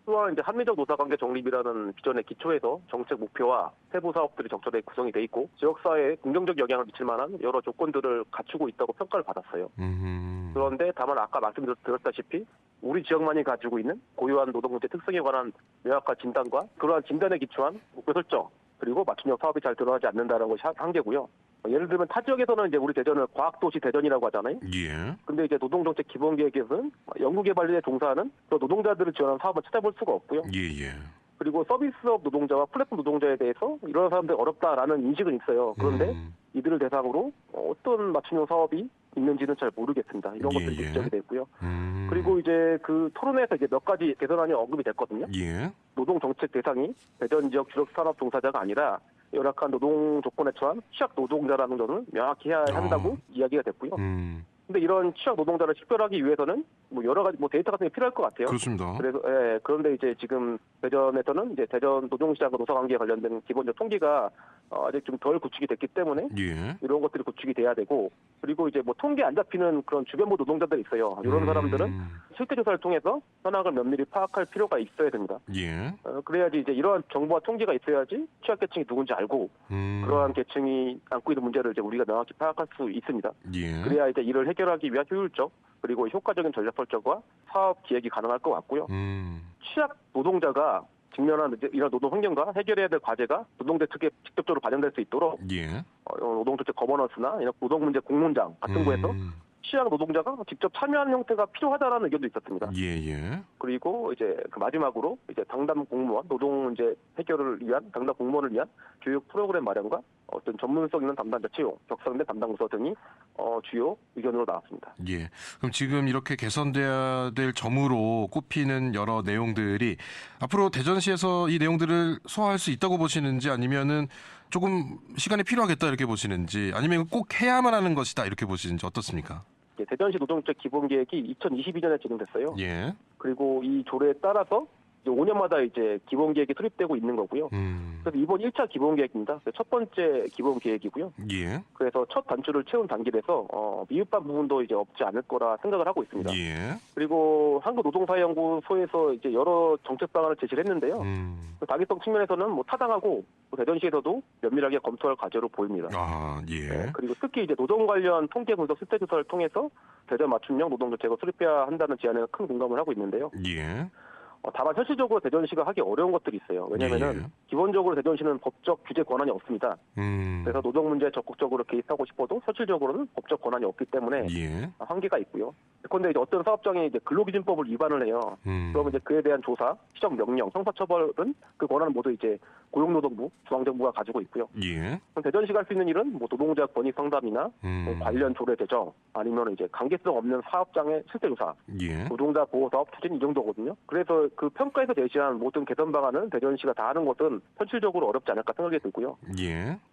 또한 이제 합리적 노사관계 정립이라는 비전의 기초에서 정책 목표와 세부 사업들이 적절하게 구성이 돼 있고 지역사회에 긍정적 영향을 미칠 만한 여러 조건들을 갖추고 있다고 평가를 받았어요. 그런데 다만 아까 말씀드렸다시피 우리 지역만이 가지고 있는 고유한 노동 문제 특성에 관한 명확한 진단과 그러한 진단에 기초한 목표 설정 그리고 맞춤형 사업이 잘 드러나지 않는다는 것이 한계고요. 예를 들면 타 지역에서는 이제 우리 대전을 과학도시 대전이라고 하잖아요. 근데 이제 노동정책 기본계획에서는 연구개발에 종사하는 또 노동자들을 지원하는 사업을 찾아볼 수가 없고요. 그리고 서비스업 노동자와 플랫폼 노동자에 대해서 이런 사람들이 어렵다라는 인식은 있어요. 그런데 이들을 대상으로 어떤 맞춤형 사업이 있는지는 잘 모르겠습니다. 이런 것들이 지적이 됐고요. 그리고 이제 그 토론회에서 이제 몇 가지 개선안이 언급이 됐거든요. 노동 정책 대상이 대전 지역 주력 산업 종사자가 아니라 열악한 노동 조건에 처한 취약 노동자라는 점을 명확히 해야 한다고 이야기가 됐고요. 근데 이런 취약 노동자를 식별하기 위해서는 뭐 여러 가지 뭐 데이터 같은 게 필요할 것 같아요. 그렇습니다. 그래서 그런데 이제 지금 대전에서는 이제 대전 노동시장과 노사관계에 관련된 기본적 통계가 아직 좀 덜 구축이 됐기 때문에 이런 것들이 구축이 돼야 되고 그리고 이제 뭐 통계 안 잡히는 그런 주변부 노동자들이 있어요. 이런 사람들은 실태 조사를 통해서 현황을 면밀히 파악할 필요가 있어야 됩니다. 그래야지 이제 이러한 정보와 통계가 있어야지 취약계층이 누군지 알고 그러한 계층이 안고 있는 문제를 이제 우리가 명확히 파악할 수 있습니다. 그래야 이제 이를 해결하기 위한 효율적 그리고 효과적인 전략 설정과 사업 기획이 가능할 것 같고요. 취약 노동자가 직면한 이런 노동 환경과 해결해야 될 과제가 노동대책에 직접적으로 반영될 수 있도록 노동대책 거버넌스나 이런 노동 문제 공론장 같은 거에서 취약 노동자가 직접 참여하는 형태가 필요하다라는 의견도 있었습니다. 그리고 이제 그 마지막으로 이제 당담 공무원 노동 문제 해결을 위한 당담 공무원을 위한 교육 프로그램 마련과 어떤 전문성 있는 담당자 채용, 격상된 담당 부서 등이 주요 의견으로 나왔습니다. 그럼 지금 이렇게 개선돼야 될 점으로 꼽히는 여러 내용들이 앞으로 대전시에서 이 내용들을 소화할 수 있다고 보시는지 아니면은 조금 시간이 필요하겠다 이렇게 보시는지 아니면 꼭 해야만 하는 것이다 이렇게 보시는지 어떻습니까? 대전시 노동정책 기본계획이 2022년에 제정됐어요. 예. 그리고 이 조례에 따라서 이제 5년마다 이제 기본계획이 수립되고 있는 거고요. 그래서 이번 1차 기본계획입니다. 첫 번째 기본계획이고요. 예. 그래서 첫 단추를 채운 단계에서 미흡한 부분도 이제 없지 않을 거라 생각을 하고 있습니다. 예. 그리고 한국노동사회연구소에서 이제 여러 정책 방안을 제시를 했는데요. 그 당위성 측면에서는 뭐 타당하고 대전시에서도 면밀하게 검토할 과제로 보입니다. 아, 예. 네, 그리고 특히 이제 노동 관련 통계 분석 실태 조사를 통해서 대전 맞춤형 노동 정책을 수립해야 한다는 제안에 큰 공감을 하고 있는데요. 예. 다만 현실적으로 대전시가 하기 어려운 것들이 있어요. 왜냐하면 기본적으로 대전시는 법적 규제 권한이 없습니다. 그래서 노동 문제에 적극적으로 개입하고 싶어도 현실적으로는 법적 권한이 없기 때문에 한계가 있고요. 그런데 이제 어떤 사업장이 이제 근로기준법을 위반을 해요. 그러면 이제 그에 대한 조사, 시정 명령, 형사처벌은 그 권한은 모두 이제 고용노동부, 중앙정부가 가지고 있고요. 그럼 대전시가 할 수 있는 일은 뭐 노동자 권익 상담이나 뭐 관련 조례 제정, 아니면 이제 관계성 없는 사업장의 실태 조사, 노동자 보호 사업 추진 이 정도거든요. 그래서 그 평가에서 제시한 모든 개선 방안을 대전시가 다 하는 것은 현실적으로 어렵지 않을까 생각이 들고요.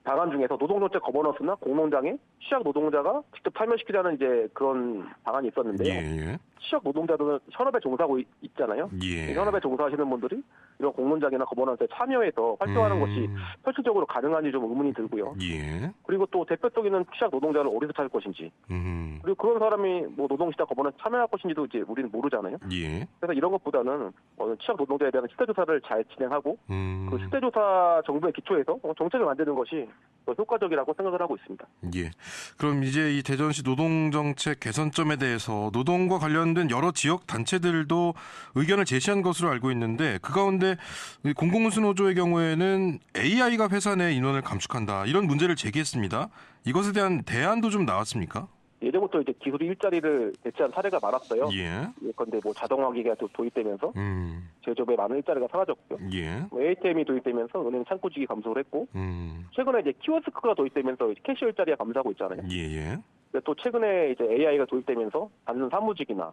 방안 중에서 노동정책 거버넌스나 공농장에 취약 노동자가 직접 참여시키자는 이제 그런 방안이 있었는데요. 취약 노동자들은 현업에 종사하고 있잖아요. 현업에 종사하시는 분들이 이런 공론장이나 거버넌스에 참여해서 활동하는 것이 현실적으로 가능한지 좀 의문이 들고요. 그리고 또 대표적인 취약 노동자를 어디서 찾을 것인지, 그리고 그런 사람이 뭐 노동시장 거버넌스 참여할 것인지도 이제 우리는 모르잖아요. 그래서 이런 것보다는 취약 노동자에 대한 실태조사를 잘 진행하고 그 실태조사 정보에 기초해서 정책을 만드는 것이 더 효과적이라고 생각을 하고 있습니다. 예. 그럼 이제 이 대전시 노동정책 개선점에 대해서 노동과 관련된 여러 지역 단체들도 의견을 제시한 것으로 알고 있는데 그 가운데 공공운수노조의 경우에는 AI가 회사 내 인원을 감축한다 이런 문제를 제기했습니다. 이것에 대한 대안도 좀 나왔습니까? 예전부터 이제 기술이 일자리를 대체한 사례가 많았어요. 그런데 뭐 자동화기가 도입되면서 제조업에 많은 일자리가 사라졌고요. ATM이 도입되면서 은행 창구직이 감소를 했고, 최근에 이제 키오스크가 도입되면서 캐시어 일자리가 감소하고 있잖아요. 또 최근에 이제 AI가 도입되면서 단순 사무직이나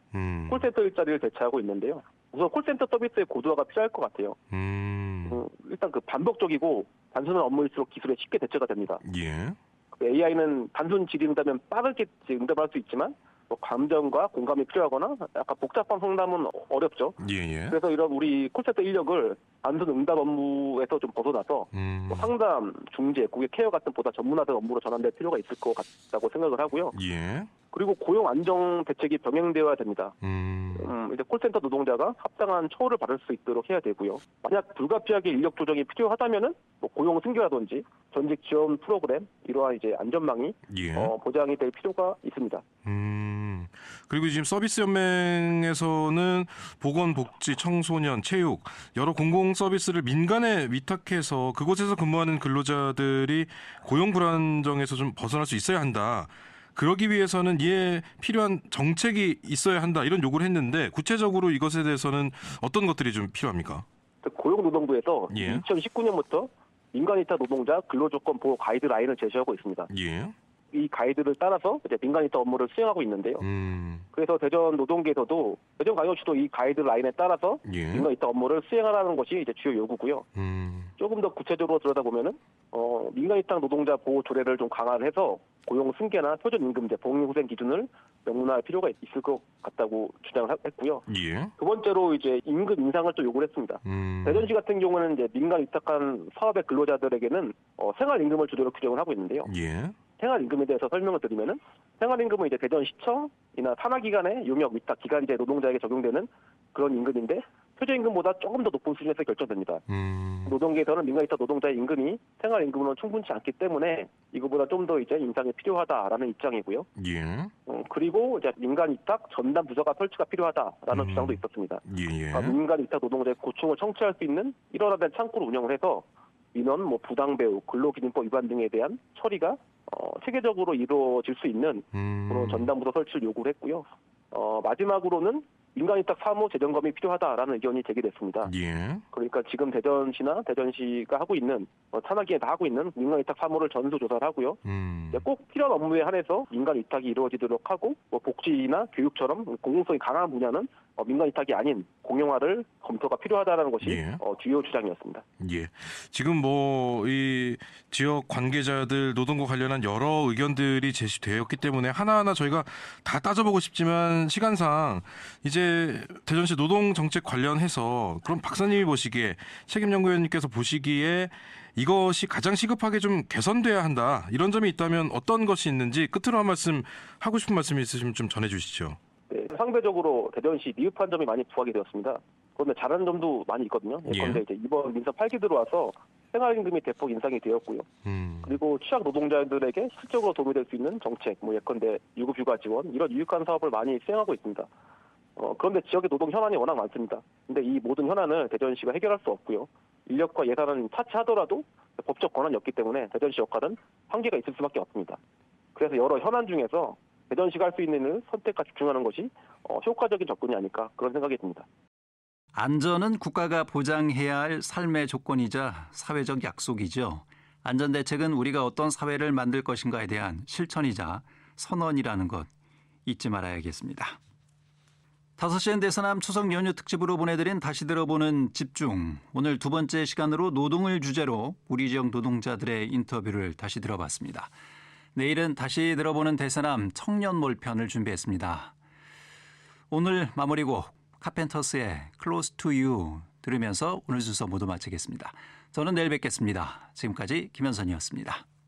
콜센터 일자리를 대체하고 있는데요. 우선 콜센터 서비스의 고도화가 필요할 것 같아요. 일단 그 반복적이고 단순한 업무일수록 기술에 쉽게 대체가 됩니다. AI는 단순 질의 응답면 빠르게 응답할 수 있지만 뭐 감정과 공감이 필요하거나 약간 복잡한 상담은 어렵죠. 그래서 이런 우리 콜센터 인력을 단순 응답 업무에서 좀 벗어나서 뭐 상담, 중재, 고객 케어 같은 보다 전문화된 업무로 전환될 필요가 있을 것 같다고 생각을 하고요. 그리고 고용 안정 대책이 병행되어야 됩니다. 이제 콜센터 노동자가 합당한 처우를 받을 수 있도록 해야 되고요. 만약 불가피하게 인력 조정이 필요하다면은 뭐 고용 승계라든지 전직 지원 프로그램 이러한 이제 안전망이 보장이 될 필요가 있습니다. 그리고 지금 서비스 연맹에서는 보건복지, 청소년, 체육 여러 공공 서비스를 민간에 위탁해서 그곳에서 근무하는 근로자들이 고용 불안정에서 좀 벗어날 수 있어야 한다. 그러기 위해서는 이에 필요한 정책이 있어야 한다 이런 요구를 했는데 구체적으로 이것에 대해서는 어떤 것들이 좀 필요합니까? 고용노동부에서 2019년부터 민간위탁 노동자 근로조건 보호 가이드라인을 제시하고 있습니다. 이 가이드를 따라서 이제 민간위탁 업무를 수행하고 있는데요. 그래서 대전 노동계에서도 대전광역시도 이 가이드라인에 따라서 민간위탁 업무를 수행하라는 것이 이제 주요 요구고요. 조금 더 구체적으로 들여다보면은 민간위탁 노동자 보호 조례를 좀 강화해서 고용 승계나 표준임금제, 복리후생 기준을 명문화할 필요가 있을 것 같다고 주장을 했고요. 두 번째로 이제 임금 인상을 또 요구를 했습니다. 대전시 같은 경우는 이제 민간 위탁한 사업의 근로자들에게는 생활임금을 주도로 규정을 하고 있는데요. 생활임금에 대해서 설명을 드리면은 생활임금은 이제 대전시청이나 산하기관의 용역 위탁 기간제 노동자에게 적용되는 그런 임금인데 최저임금보다 조금 더 높은 수준에서 결정됩니다. 노동계에서는 민간위탁 노동자의 임금이 생활임금으로는 충분치 않기 때문에 이거보다 좀 더 이제 인상이 필요하다라는 입장이고요. 그리고 이제 민간위탁 전담 부서가 설치가 필요하다라는 주장도 있었습니다. 민간위탁 노동자의 고충을 청취할 수 있는 일원화된 창구를 운영을 해서 민원, 뭐 부당배우, 근로기준법 위반 등에 대한 처리가 체계적으로 이루어질 수 있는 그런 전담부서 설치를 요구를 했고요. 마지막으로는 민간위탁 사무 재점검이 필요하다라는 의견이 제기됐습니다. 그러니까 지금 대전시나 대전시가 하고 있는 산하기에 다 하고 있는 민간위탁 사무를 전수조사를 하고요. 꼭 필요한 업무에 한해서 민간위탁이 이루어지도록 하고 뭐 복지나 교육처럼 공공성이 강한 분야는 민간 위탁이 아닌 공용화를 검토가 필요하다는 것이 주요 주장이었습니다. 예. 지금 뭐 이 지역 관계자들 노동과 관련한 여러 의견들이 제시되었기 때문에 하나하나 저희가 다 따져보고 싶지만 시간상 이제 대전시 노동 정책 관련해서 그럼 박사님이 보시기에 책임연구위원님께서 보시기에 이것이 가장 시급하게 좀 개선돼야 한다. 이런 점이 있다면 어떤 것이 있는지 끝으로 한 말씀 하고 싶은 말씀이 있으시면 좀 전해 주시죠. 네, 상대적으로 대전시 미흡한 점이 많이 부각이 되었습니다. 그런데 잘하는 점도 많이 있거든요. 그런데 이제 이번 민사 8기 들어와서 생활임금이 대폭 인상이 되었고요. 그리고 취약 노동자들에게 실질적으로 도움이 될 수 있는 정책, 뭐 예컨대 유급휴가 지원 이런 유익한 사업을 많이 수행하고 있습니다. 그런데 지역의 노동 현안이 워낙 많습니다. 근데 이 모든 현안을 대전시가 해결할 수 없고요. 인력과 예산은 차치하더라도 법적 권한이 없기 때문에 대전시 역할은 한계가 있을 수밖에 없습니다. 그래서 여러 현안 중에서 대전시가 할 수 있는 일을 선택과 집중하는 것이 효과적인 접근이 아닐까 그런 생각이 듭니다. 안전은 국가가 보장해야 할 삶의 조건이자 사회적 약속이죠. 안전대책은 우리가 어떤 사회를 만들 것인가에 대한 실천이자 선언이라는 것 잊지 말아야겠습니다. 5시엔 대서남 추석 연휴 특집으로 보내드린 다시 들어보는 집중. 오늘 두 번째 시간으로 노동을 주제로 우리 지역 노동자들의 인터뷰를 다시 들어봤습니다. 내일은 다시 들어보는 대서남 청년몰 편을 준비했습니다. 오늘 마무리곡 카펜터스의 Close to You 들으면서 오늘 순서 모두 마치겠습니다. 저는 내일 뵙겠습니다. 지금까지 김현선이었습니다.